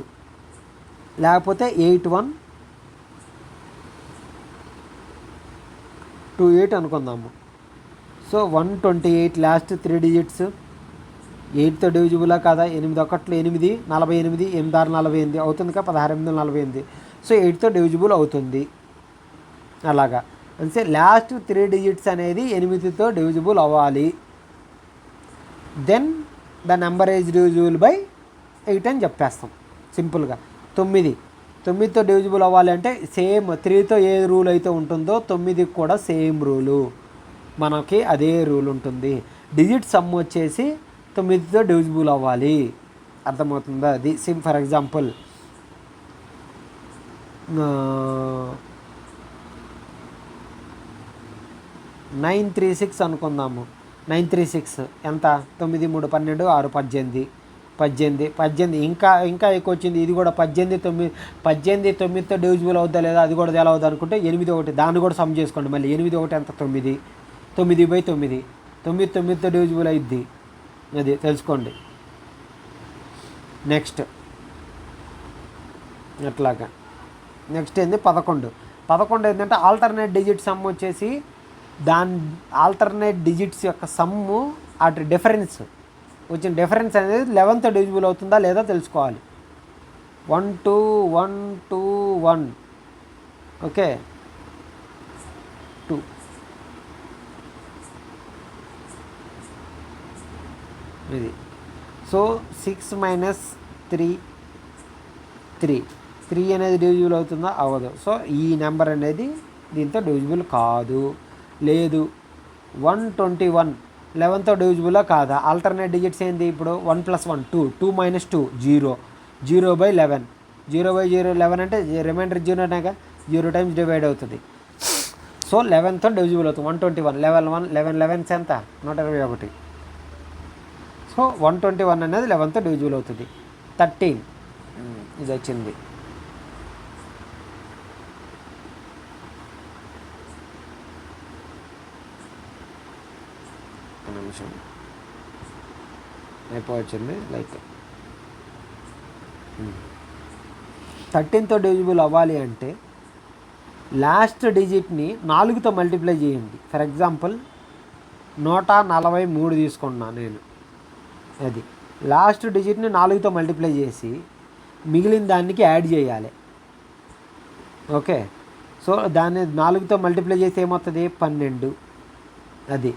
లేకపోతే 8128 అనుకుందాము. సో 128 లాస్ట్ 3 డిజిట్స్ 8తో డివిజిబులా కాదా? 8 1 8, 48, 8 6 48 అవుతుంది కదా, 16 8 48. సో 8తో డివిజిబుల్ అవుతుంది. అలాగా అంటే లాస్ట్ 3 డిజిట్స్ అనేది 8తో డివిజిబుల్ అవ్వాలి. Then the number is divisible by 8 అని చెప్పేస్తాం సింపుల్గా. 9తో డివిజిబుల్ అవ్వాలి అంటే సేమ్ 3తో ఏ రూల్ అయితే ఉంటుందో 9కి కూడా సేమ్ రూలు, మనకి అదే రూల్ ఉంటుంది. డిజిట్ సమ్ వచ్చేసి 9తో డివిజిబుల్ అవ్వాలి, అర్థమవుతుందా? అది ఫర్ ఎగ్జాంపుల్ 936 అనుకుందాము. 936 ఎంత? 9 3 12 6 18. ఇంకా ఎక్కువ వచ్చింది. ఇది కూడా 18 9తో డివిజిబుల్ అవుద్దా లేదా అది కూడా ఎలా అవుద్ది అనుకుంటే 8 1 దాన్ని కూడా సమ్ చేసుకోండి. మళ్ళీ 8 1 ఎంత? 9 9/9 9తో డివిజిబుల్ అయిద్ది, అది తెలుసుకోండి. నెక్స్ట్ అట్లాగా నెక్స్ట్ ఏంది 11 ఏంటంటే ఆల్టర్నేట్ డిజిట్ సమ్ వచ్చేసి దాని ఆల్టర్నేట్ డిజిట్స్ యొక్క సమ్ము అటు డిఫరెన్స్ వచ్చిన డిఫరెన్స్ అనేది 11తో డివిజిబుల్ అవుతుందా లేదా తెలుసుకోవాలి. 1 2 1 2 1 ఓకే 2 ఇది. సో 6 - 3 అనేది డివిజిబుల్ అవుతుందా? అవ్వదు. సో ఈ నెంబర్ అనేది దీంతో డివిజిబుల్ కాదు. లేదు 121 11తో డివిజిబులా కాదా? ఆల్టర్నేట్ డిజిట్స్ ఏంది ఇప్పుడు? 1 + 1 2 2 - 2 0 0/11 0/11 అంటే రిమైండర్ 0 అనేగా, 0 టైమ్స్ డివైడ్ అవుతుంది. సో 11తో డివిజిబుల్ అవుతుంది. 121 11 11 ఎంత? 121. సో 121 అనేది 11తో డివిజిబుల్ అవుతుంది. 13 ఇది వచ్చింది. నిమిషం అయిపోవచ్చింది. లైక్ 13తో డివిజిబుల్ అవ్వాలి అంటే లాస్ట్ డిజిట్ని 4తో మల్టిప్లై చేయండి. ఫర్ ఎగ్జాంపుల్ 143 తీసుకున్నాను నేను. అది లాస్ట్ డిజిట్ని 4తో మల్టిప్లై చేసి మిగిలిన దానికి యాడ్ చేయాలి. ఓకే, సో దాన్ని 4తో మల్టిప్లై చేసి ఏమవుతుంది? 12. అది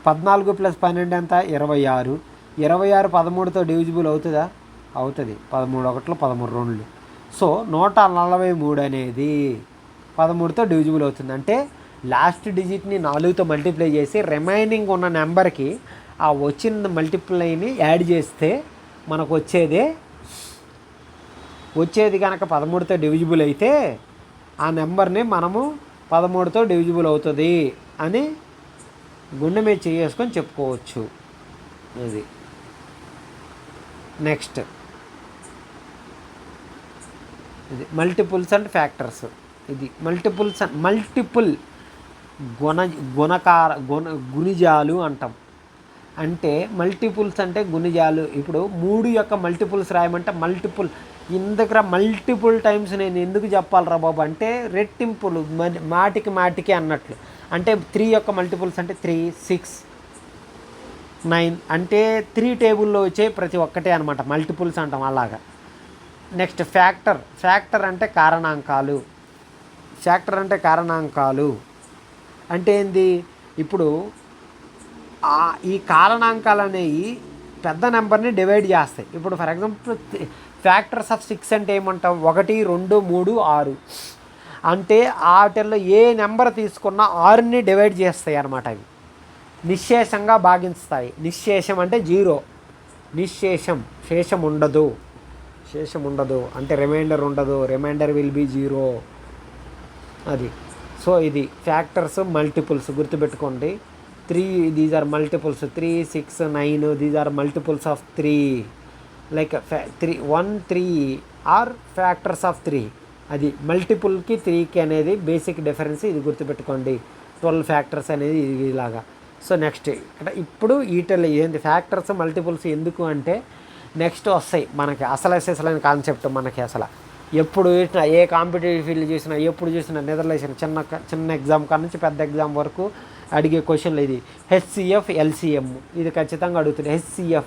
14 + 12 ఎంత? 26. 26 13తో డివిజిబుల్ అవుతుందా? అవుతుంది. 13 1 13 2. సో 143 అనేది 13తో డివిజిబుల్ అవుతుంది. అంటే లాస్ట్ డిజిట్ని 4తో మల్టిప్లై చేసి రిమైనింగ్ ఉన్న నెంబర్కి ఆ వచ్చిన మల్టిప్లైని యాడ్ చేస్తే మనకు వచ్చేది కనుక 13తో డివిజిబుల్ అయితే ఆ నెంబర్ని మనము 13తో డివిజిబుల్ అవుతుంది అని గుండె మీద చేసుకొని చెప్పుకోవచ్చు. అది నెక్స్ట్ ఇది మల్టిపుల్స్ అండ్ ఫ్యాక్టర్స్. ఇది మల్టిపుల్ గుణిజాలు అంటాం. అంటే మల్టిపుల్స్ అంటే గుణిజాలు. ఇప్పుడు 3 యొక్క మల్టిపుల్స్ రాయమంటే మల్టిపుల్ మల్టిపుల్ టైమ్స్ నేను ఎందుకు చెప్పాలిరా బాబు అంటే రెట్టింపులు మాటికి అన్నట్లు. అంటే 3 యొక్క మల్టిపుల్స్ అంటే 3 6 9 అంటే 3 టేబుల్లో వచ్చే ప్రతి ఒక్కటే అనమాట మల్టిపుల్స్ అంటాం అలాగా. నెక్స్ట్ ఫ్యాక్టర్ అంటే కారణాంకాలు అంటే ఏంది? ఇప్పుడు ఈ కారణాంకాలు అనేవి పెద్ద నెంబర్ని డివైడ్ చేస్తాయి. ఇప్పుడు ఫర్ ఎగ్జాంపుల్ ఫ్యాక్టర్స్ ఆఫ్ 6 అంటే ఏమంటాం? 1 2 3 6 అంటే వాటిల్లో ఏ నెంబర్ తీసుకున్నా 6ని డివైడ్ చేస్తాయి అన్నమాట. అవి నిశ్శేషంగా భాగించుతాయి. నిశ్శేషం అంటే 0, శేషం ఉండదు అంటే రిమైండర్ ఉండదు. Remainder will be 0. అది. సో ఇది ఫ్యాక్టర్స్ మల్టిపుల్స్ గుర్తుపెట్టుకోండి. 3 these are multiples. 3 6 9 these are multiples of 3. Like 3 1 3 are factors of 3. అది మల్టిపుల్కి 3కి అనేది బేసిక్ డిఫరెన్స్. ఇది గుర్తుపెట్టుకోండి. 12 ఫ్యాక్టర్స్ అనేది ఇలాగా. సో నెక్స్ట్ ఇక్కడ ఇప్పుడు ఈటెల్ ఏంటి ఫ్యాక్టర్స్ మల్టిపుల్స్ ఎందుకు అంటే నెక్స్ట్ వస్తాయి మనకి అసలైన కాన్సెప్ట్. మనకి అసలు ఎప్పుడు చూసినా ఏ కాంపిటేటివ్ ఫీల్డ్ చేసినా ఎప్పుడు చూసినా నిద్రలేసిన చిన్న ఎగ్జామ్ కాడ నుంచి పెద్ద ఎగ్జామ్ వరకు అడిగే క్వశ్చన్లు ఇది. HCF LCM ఇది ఖచ్చితంగా అడుగుతుంది. HCF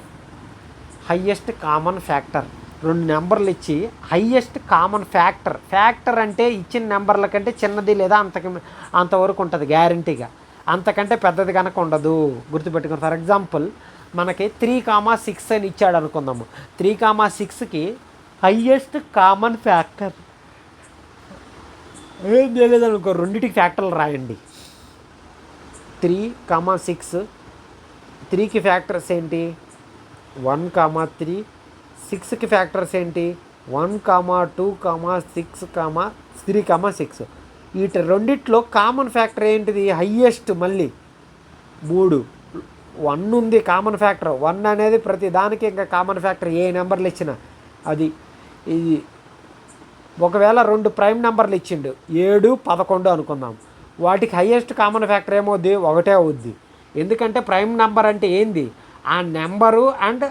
highest common factor. 2 నెంబర్లు ఇచ్చి హయ్యెస్ట్ కామన్ ఫ్యాక్టర్ అంటే ఇచ్చిన నెంబర్ల కంటే చిన్నది లేదా అంతవరకు ఉంటుంది గ్యారంటీగా. అంతకంటే పెద్దది కనుక ఉండదు. గుర్తుపెట్టుకోండి. ఫర్ ఎగ్జాంపుల్ మనకి 3,6 అని ఇచ్చాడు అనుకుందాము. 3,6కి హయ్యెస్ట్ కామన్ ఫ్యాక్టర్ ఏం తెలియదనుకో, రెండింటికి ఫ్యాక్టర్లు రాయండి. 3,6, 3కి ఫ్యాక్టర్స్ ఏంటి 1,3, 6కి ఫ్యాక్టర్స్ ఏంటి 1, 2, 6, 3,6. వీటి రెండిట్లో కామన్ ఫ్యాక్టర్ ఏంటిది హయ్యెస్ట్? మళ్ళీ 3, 1 ఉంది కామన్ ఫ్యాక్టర్. 1 అనేది ప్రతి దానికి ఇంకా కామన్ ఫ్యాక్టర్ ఏ నెంబర్లు ఇచ్చినా అది. ఇది ఒకవేళ 2 ప్రైమ్ నెంబర్లు ఇచ్చిండు 7, 11 అనుకుందాం, వాటికి హయ్యెస్ట్ కామన్ ఫ్యాక్టర్ ఏమవుద్ది? 1 అవుద్ది. ఎందుకంటే ప్రైమ్ నెంబర్ అంటే ఏంది? ఆ నెంబరు అండ్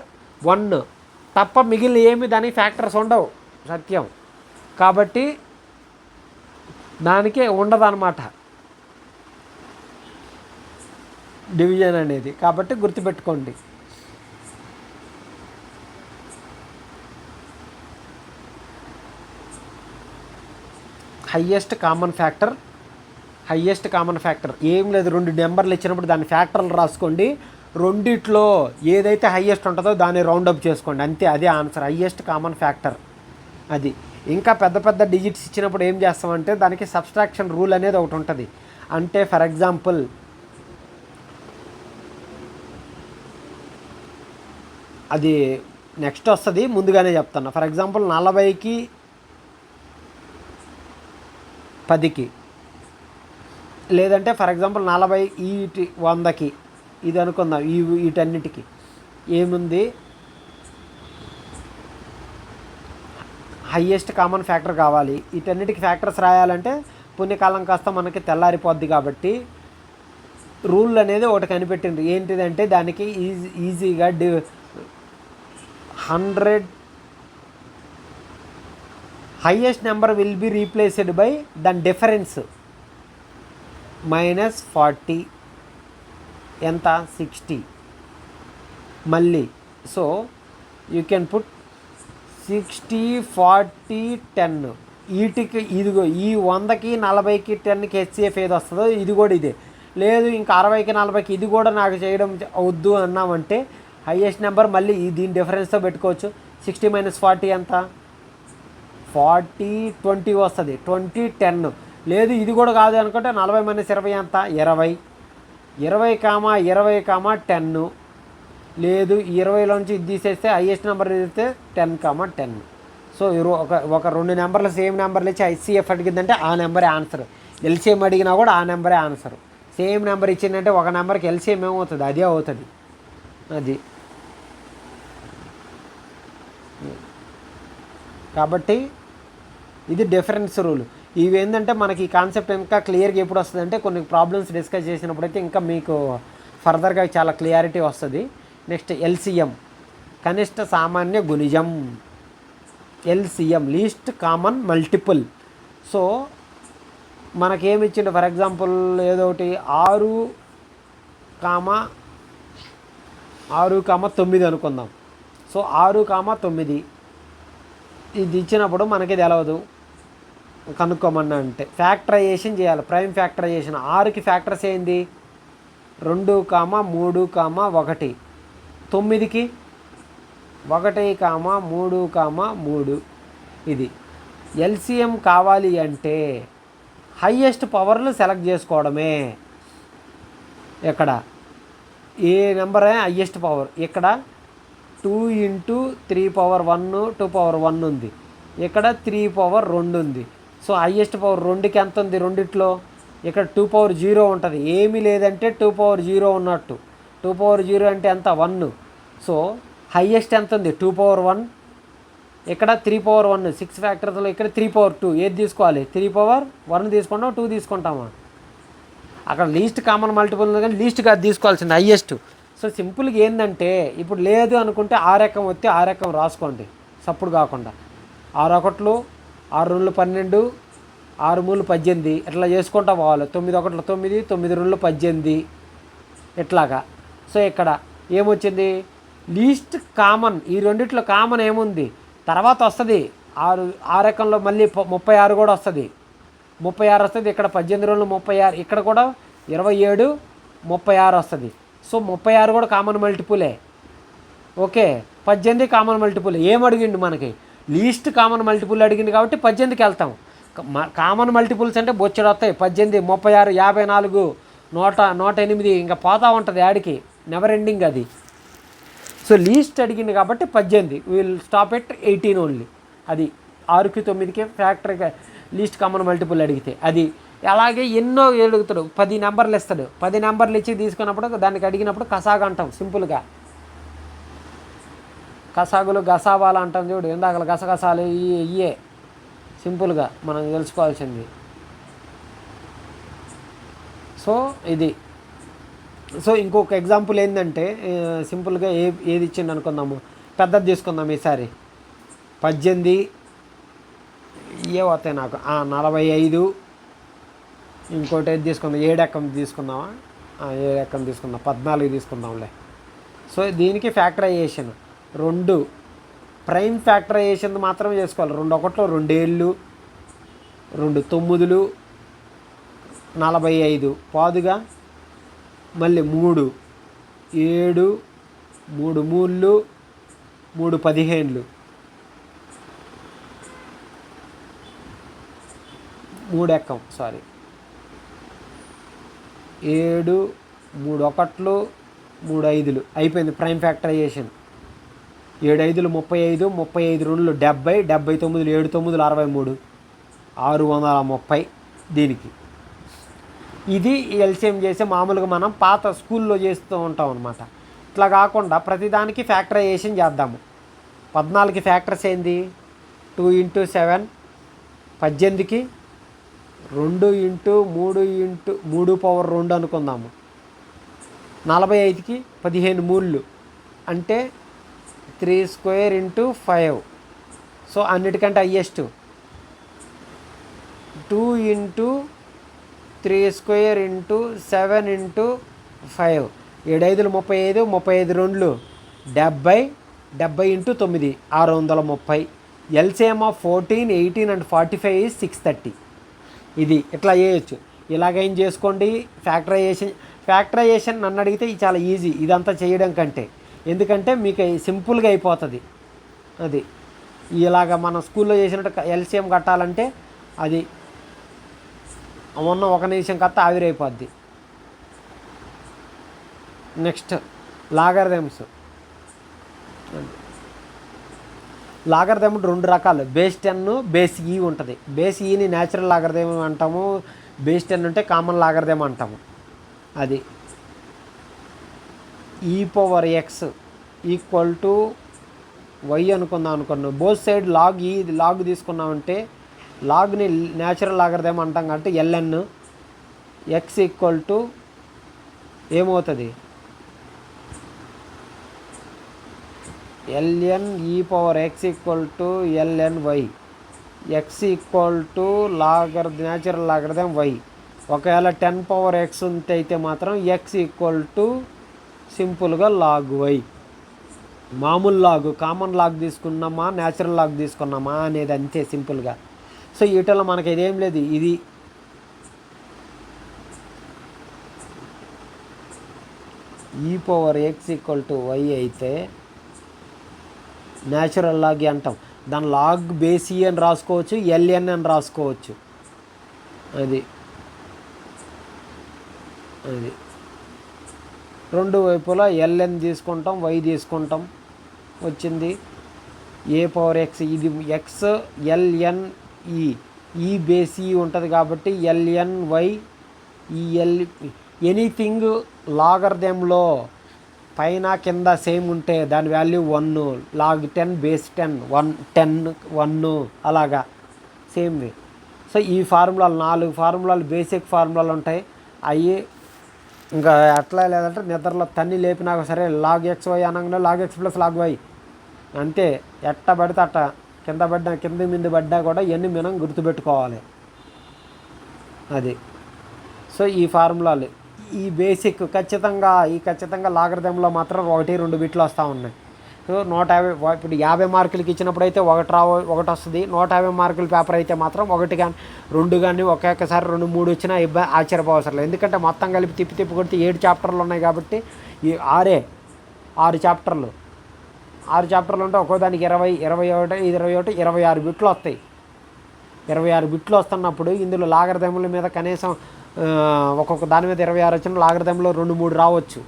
1 తప్ప మిగిలిన ఏమి దానికి ఫ్యాక్టర్స్ ఉండవు, సత్యం. కాబట్టి దానికి ఉండదన్నమాట డివిజన్ అనేది. కాబట్టి గుర్తుపెట్టుకోండి. హయ్యెస్ట్ కామన్ ఫ్యాక్టర్ ఏం లేదు, 2 నెంబర్లు ఇచ్చినప్పుడు దాని ఫ్యాక్టర్లు రాసుకోండి. రెండిట్లో ఏదైతే హయ్యెస్ట్ ఉంటుందో దాన్ని రౌండప్ చేసుకోండి, అంతే. అదే ఆన్సర్, హయ్యెస్ట్ కామన్ ఫ్యాక్టర్ అది. ఇంకా పెద్ద పెద్ద డిజిట్స్ ఇచ్చినప్పుడు ఏం చేస్తామంటే దానికి సబ్స్ట్రాక్షన్ రూల్ అనేది ఒకటి ఉంటుంది. అంటే ఫర్ ఎగ్జాంపుల్ అది నెక్స్ట్ వస్తుంది, ముందుగానే చెప్తాను. ఫర్ ఎగ్జాంపుల్ 40కి 10కి, లేదంటే ఫర్ ఎగ్జాంపుల్ 40 100కి, ఇది అనుకుందాం. వీటన్నిటికీ ఏముంది? హయ్యెస్ట్ కామన్ ఫ్యాక్టర్ కావాలి. వీటన్నిటికి ఫ్యాక్టర్స్ రాయాలంటే పుణ్యకాలం కాస్త మనకి తెల్లారిపోద్ది. కాబట్టి రూల్ అనేది ఒకటి కనిపెట్టింది. ఏంటిదంటే దానికి ఈజీగా 100 highest number will be replaced by దాని డిఫరెన్స్ -40 ఎంత 60 మళ్ళీ. So you can put 60, 40, 10. వీటికి ఇదిగో ఈ 100కి 40కి 10కి హెచ్సిఎఫ్ ఏది వస్తుందో ఇది కూడా ఇదే. లేదు ఇంకా 60కి 40కి ఇది కూడా నాకు చేయడం వద్దు అన్నామంటే హయ్యెస్ట్ నెంబర్ మళ్ళీ దీని డిఫరెన్స్తో పెట్టుకోవచ్చు. 60 - 40 ఎంత? 40, 20 వస్తుంది. 20, 10. లేదు ఇది కూడా కాదు అనుకుంటే 40 - 20 ఎంత? 20. 20, 10. లేదు 20లోంచి ఇది తీసేస్తే హయ్యెస్ట్ నెంబర్ తీస్తే 10, 10. సో ఒక 2 నెంబర్లు సేమ్ నెంబర్లు ఇచ్చి హెచ్సిఎఫ్ అడిగిందంటే ఆ నెంబరే ఆన్సర్. ఎల్సిఎం అడిగినా కూడా ఆ నెంబరే ఆన్సర్. సేమ్ నెంబర్ ఇచ్చిందంటే ఒక నెంబర్కి ఎల్సిఎం ఏమవుతుంది? అదే అవుతుంది. అది కాబట్టి ఇది డిఫరెన్స్ రూల్. ఇవి ఏంటంటే మనకి ఈ కాన్సెప్ట్ ఇంకా క్లియర్గా ఎప్పుడు వస్తుంది అంటే కొన్ని ప్రాబ్లమ్స్ డిస్కస్ చేసినప్పుడు అయితే ఇంకా మీకు ఫర్దర్గా చాలా క్లియారిటీ వస్తుంది. నెక్స్ట్ ఎల్సిఎం, కనిష్ట సామాన్య గుణిజం. LCM least common multiple. So మనకేమి ఇచ్చిండు? ఫర్ ఎగ్జాంపుల్ ఏదో ఒకటి 6,9 అనుకుందాం. సో 6,9 ఇది ఇచ్చినప్పుడు మనకి తెలవదు, కనుక్కోమన్నా అంటే ఫ్యాక్టరైజేషన్ చేయాలి. Prime factorisation. 6కి ఫ్యాక్టర్స్ ఏంది? 2, 3, 1. 9కి 1, 3, 3. ఇది ఎల్సిఎం కావాలి అంటే హయ్యెస్ట్ పవర్లు సెలెక్ట్ చేసుకోవడమే. ఇక్కడ ఏ నెంబర్ హయ్యెస్ట్ పవర్? ఇక్కడ 2 × 3^1 2^1 ఉంది. ఇక్కడ 3^2 ఉంది. సో హయ్యెస్ట్ పవర్ 2కి ఎంత ఉంది? రెండిట్లో ఇక్కడ 2^0 ఉంటుంది. ఏమీ లేదంటే 2^0 ఉన్నట్టు. 2^0 అంటే ఎంత? 1. సో హయ్యెస్ట్ ఎంత ఉంది? 2^1. ఇక్కడ 3^1. 6 ఫ్యాక్టర్స్లో ఇక్కడ 3^2. ఏది తీసుకోవాలి? 3^1 తీసుకుంటాం, 2 తీసుకుంటామా? అక్కడ లీస్ట్ కామన్ మల్టిపుల్ ఉంది కానీ లీస్ట్గా అది తీసుకోవాల్సింది హయ్యెస్ట్. సో సింపుల్గా ఏంటంటే ఇప్పుడు లేదు అనుకుంటే 6 వస్తే 6 రాసుకోండి, సప్పుడు కాకుండా. 6 1 6 2 12 6 3 18 ఇట్లా చేసుకుంటా పోవాలి. 9 1 9 9 2 18 ఇట్లాగా. సో ఇక్కడ ఏమొచ్చింది? Least common. ఈ రెండిట్లో కామన్ ఏముంది? తర్వాత వస్తుంది 6 మళ్ళీ 36 కూడా వస్తుంది. 36 వస్తుంది. ఇక్కడ 18 2 36. ఇక్కడ కూడా 27 36 వస్తుంది. సో 36 కూడా కామన్ మల్టిపులే. Okay, 18 common multiple. ఏం అడిగిండు మనకి? లీస్ట్ కామన్ మల్టిపుల్ అడిగింది కాబట్టి 18కి వెళ్తాం. కామన్ మల్టిపుల్స్ అంటే బొచ్చడు వస్తాయి. 18, 36, 54, 108 ఇంకా పోతా ఉంటుంది యాడికి, నెవర్ ఎండింగ్ అది. సో లీస్ట్ అడిగింది కాబట్టి 18, విల్ స్టాప్ ఎట్ 18 ఓన్లీ. అది 6కి 9కి ఫ్యాక్టరీగా లీస్ట్ కామన్ మల్టిపుల్ అడిగితే అది. అలాగే ఎన్నో అడుగుతాడు, 10 నెంబర్లు ఇస్తాడు. 10 నెంబర్లు ఇచ్చి తీసుకున్నప్పుడు దానికి అడిగినప్పుడు కసాగా అంటాం సింపుల్గా. కసాగులు గసావాలు అంటాం చూడు, ఇందాకలు గసగసాలు ఇయే సింపుల్గా మనం తెలుసుకోవాల్సింది. సో ఇది. సో ఇంకొక ఎగ్జాంపుల్ ఏంటంటే సింపుల్గా ఏది ఇచ్చిండు అనుకుందాము, పెద్దది తీసుకుందాం ఈసారి. 18 ఏ వస్తాయి నాకు, 45. ఇంకోటి ఏది తీసుకుందాం, 7 ఎక్కం తీసుకుందామా, 7 ఎక్కం తీసుకుందాం, 14 తీసుకుందాంలే. సో దీనికి ఫ్యాక్టరైజేషన్ 2 ప్రైమ్ ఫ్యాక్టరైజేషన్ మాత్రమే చేసుకోవాలి. 2 1 2 7 2 9 45 పాదుగా, మళ్ళీ 3 7 3 3 3 15 3 ఎక్కం 7 3 1 3 5 అయిపోయింది ప్రైమ్ ఫ్యాక్టరైజేషన్. 7 5 35, 35 2 70, 79 7 9 63, 630 దీనికి. ఇది ఎల్సిఎం చేసే మామూలుగా మనం పాత స్కూల్లో చేస్తూ ఉంటాం అనమాట. ఇట్లా కాకుండా ప్రతిదానికి ఫ్యాక్టరైజేషన్ చేద్దాము. 14కి ఫ్యాక్టర్స్ ఏంది, 2 × 7 18కి 2 × 3 పవర్ 2 అనుకుందాము. 45కి 15 మూళ్ళు అంటే 3² × 5. సో అన్నిటికంటే highest 2 × 3² × 7 × 5. 7 5 35, 35 2 70, 70 × 9 630. LCM of 14, 18 and 45 is 630. ఇది ఇట్లా చేయొచ్చు. ఇలాగేం చేసుకోండి. ఫ్యాక్టరైజేషన్ నన్ను అడిగితే ఇది చాలా ఈజీ ఇదంతా చేయడం కంటే, ఎందుకంటే మీకు సింపుల్గా అయిపోతుంది. అది ఇలాగ మన స్కూల్లో చేసినట్టు ఎల్సిఎం కట్టాలంటే అది మొన్న 1 నిమిషం కట్ట ఆవిరైపోద్ది. Next logarithms. లాగరిథమ్ 2 రకాలు, బేస్ 10, బేస్ ఈ ఉంటుంది. బేస్ ఈని న్యాచురల్ లాగరిథమ్ అంటాము, బేస్ 10 ఉంటే కామన్ లాగరిథమ్ అంటాము. అది e⁻x = y అనుకున్నాం. బోత్ సైడ్ లాగ్ తీసుకున్నామంటే లాగ్ని న్యాచురల్ లాగరిథమ్ అంటాం కాబట్టి ln x ఏమవుతుంది, ln e⁻x = ln y. x natural logarithm y. ఒకవేళ 10⁻x ఉంటే అయితే మాత్రం x సింపుల్గా log y. మామూలు లాగు కామన్ లాగ్ తీసుకున్నామా న్యాచురల్ లాగ్ తీసుకున్నామా అనేది అంతే సింపుల్గా. సో వీటిలో మనకి ఇదేం లేదు. ఇది e⁻x = y అయితే న్యాచురల్ లాగ్ అంటాం. దాని లాగ్ బేస్ ఈ అని రాసుకోవచ్చు, ln అని రాసుకోవచ్చు. అది రెండు వైపులా ln తీసుకుంటాం, y తీసుకుంటాం. వచ్చింది a⁻x. ఇది x ln ఈ బేస్ ఈ ఉంటుంది కాబట్టి ln y. ఈ ఎనీథింగ్ లాగరిథంలో పైన కింద సేమ్ ఉంటే దాని వాల్యూ 1. log 10 బేస్ 10 1 అలాగా సేమ్ వే. సో ఈ ఫార్ములాలు 4 ఫార్ములాలు బేసిక్ ఫార్ములాలు ఉంటాయి. అవి ఇంకా అట్లా లేదంటే నిద్రలో తన్ని లేపినాక సరే log xy అనగానే log x + log y అంతే. ఎట్ట పడితే అట్ట కింద మీద పడ్డా కూడా ఇవన్నీ మనం గుర్తుపెట్టుకోవాలి. అది. సో ఈ ఫార్ములాలు ఈ బేసిక్ ఖచ్చితంగా లాగరిథంలో మాత్రం 1 2 బిట్లు వస్తూ ఉన్నాయి. సో 150 ఇప్పుడు 50 మార్కులకి ఇచ్చినప్పుడు అయితే 1 వస్తుంది. 150 మార్కుల పేపర్ అయితే మాత్రం 1 కానీ 2 కానీ ఒకేసారి 2 3 వచ్చినా ఆశ్చర్యపోవసరం లేదు. ఎందుకంటే మొత్తం కలిపి తిప్పి కొడితే 7 చాప్టర్లు ఉన్నాయి కాబట్టి ఈ 6 చాప్టర్లు 6 చాప్టర్లు ఉంటే ఒక్కో దానికి 20, 21, 21, 26 బిట్లు వస్తాయి. 26 బిట్లు వస్తున్నప్పుడు ఇందులో లాగరిథముల మీద కనీసం ఒక్కొక్క దాని మీద 26 వచ్చిన లాగరిథంలో 2-3 రావచ్చు.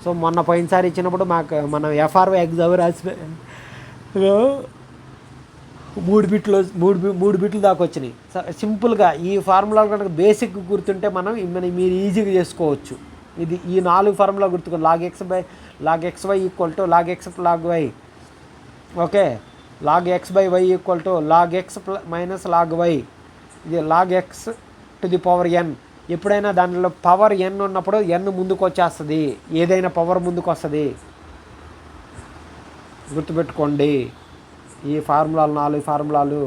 సో మొన్న పోయినసారి ఇచ్చినప్పుడు మాకు మనం ఎఫ్ఆర్ఓ ఎగ్జామ్ రాసి 3 బిట్లు దాకా వచ్చినాయి. సింపుల్గా ఈ ఫార్ములా కనుక బేసిక్ గుర్తుంటే మీరు ఈజీగా చేసుకోవచ్చు. ఇది ఈ 4 ఫార్ములా గుర్తుకొని log xy equal to log x log y. Okay, log x by y equal to log x minus log y. ఇది log x to the power n. ఎప్పుడైనా దానిలో పవర్ n ఉన్నప్పుడు n ముందుకు వచ్చేస్తుంది, ఏదైనా పవర్ ముందుకు వస్తుంది. గుర్తుపెట్టుకోండి, ఈ ఫార్ములాలు 4 ఫార్ములాలు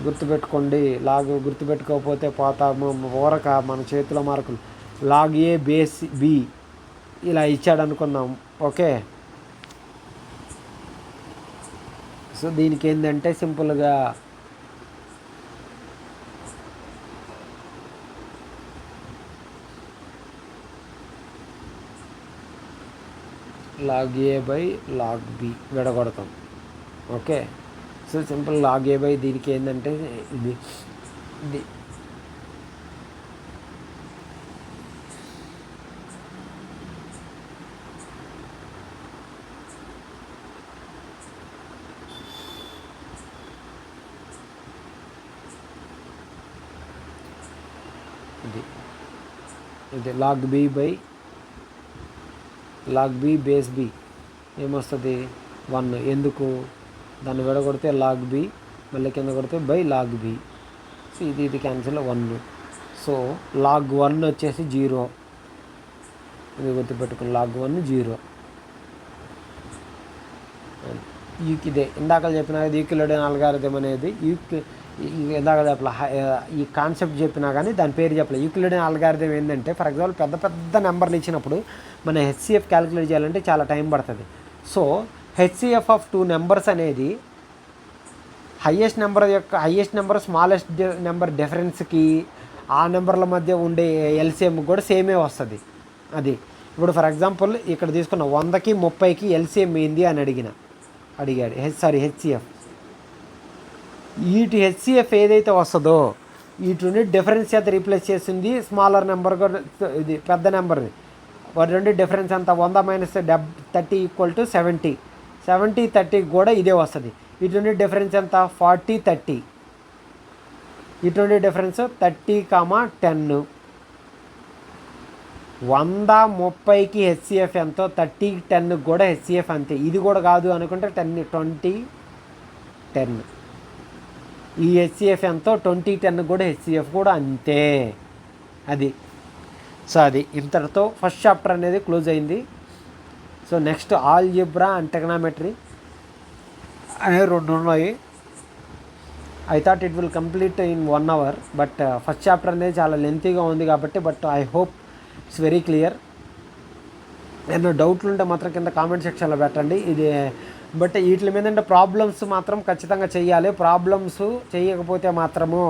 గుర్తుపెట్టుకోండి. గుర్తుపెట్టుకోకపోతే పోతాము ఊరక మన చేతిలో మార్కులు. log a బేస్ b ఇలా ఇచ్చాడు అనుకుందాం. ఓకే, సో దీనికి ఏంటంటే సింపుల్గా log a by log b విడగొడతాం. Okay, so simple log a by దీనికి ఏంటంటే ఇది ఇది log b by log b base b ఏమొస్తుంది 1. ఎందుకు దాన్ని విడగొడితే log b, మళ్ళీ కింద కొడితే బై log b. సో ఇది క్యాన్సిల్ 1. సో log 1 వచ్చేసి 0. ఇది గుర్తుపెట్టుకుని log 1 0. ఇదే ఇందాక చెప్పినా యూక్లిడియన్ అల్గారిథం అనేది ఇందాక చెప్పలే, ఈ కాన్సెప్ట్ చెప్పినా కానీ దాని పేరు చెప్పలే. యూక్లిడియన్ అల్గారిథం ఏంటంటే ఫర్ ఎగ్జాంపుల్ పెద్ద పెద్ద నెంబర్లు ఇచ్చినప్పుడు మన హెచ్సిఎఫ్ క్యాలిక్యులేట్ చేయాలంటే చాలా టైం పడుతుంది. సో హెచ్సిఎఫ్ ఆఫ్ 2 నెంబర్స్ అనేది హయ్యెస్ట్ నెంబర్ స్మాలెస్ట్ నెంబర్ డిఫరెన్స్కి ఆ నెంబర్ల మధ్య ఉండే ఎల్సిఎం కూడా సేమే వస్తుంది. అది ఇప్పుడు ఫర్ ఎగ్జాంపుల్ ఇక్కడ తీసుకున్న 100కి 30కి ఎల్సిఎం ఏంది అని అడిగాడు హెచ్సిఎఫ్. వీటి హెచ్సిఎఫ్ ఏదైతే వస్తుందో వీటి డిఫరెన్స్ చేత రీప్లేస్ చేసింది స్మాలర్ నెంబర్ కూడా, ఇది పెద్ద నెంబర్ని. వాటి రెండు డిఫరెన్స్ అంతా 100 మైనస్ 30 ఈక్వల్ టు 70. 70 30 కూడా ఇదే వస్తుంది. ఇటువంటి డిఫరెన్స్ ఎంత 40 30. ఇటువంటి డిఫరెన్స్ 30, 10. 100 30కి హెచ్సిఎఫ్ ఎంతో 30 10 కూడా హెచ్సిఎఫ్ అంతే. ఇది కూడా కాదు అనుకుంటే 10 20 10. ఈ హెచ్సిఎఫ్ ఎంతో 20 10 కూడా హెచ్సిఎఫ్ కూడా అంతే. అది సో అది ఇంతటితో ఫస్ట్ చాప్టర్ అనేది క్లోజ్ అయింది. So next algebra and trigonometry అనే 2 ఉన్నాయి. I thought it will complete in 1 hour, but first chapter అనేది చాలా లెంతీగా ఉంది కాబట్టి, but I hope it's very clear. ఏమన్నా డౌట్లు ఉంటే మాత్రం కింద కామెంట్ సెక్షన్లో పెట్టండి. ఇది బట్ వీటి మీద అంటే ప్రాబ్లమ్స్ మాత్రం ఖచ్చితంగా చెయ్యాలి. ప్రాబ్లమ్స్ చేయకపోతే మాత్రము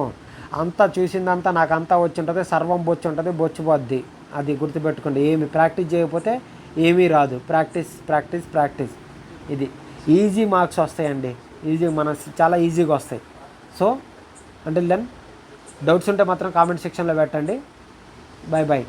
అంతా చూసిందంతా నాకు అంతా వచ్చి ఉంటుంది, సర్వం బొచ్చి ఉంటుంది, బొచ్చిపోద్ది. అది గుర్తుపెట్టుకోండి. ఏమి ప్రాక్టీస్ చేయకపోతే ఏమీ రాదు. ప్రాక్టీస్. ఇది ఈజీ మార్క్స్ వస్తాయండి. చాలా ఈజీగా వస్తాయి. సో అంటిల్ దెన్ డౌట్స్ ఉంటే మాత్రం కామెంట్ సెక్షన్లో పెట్టండి. బాయ్.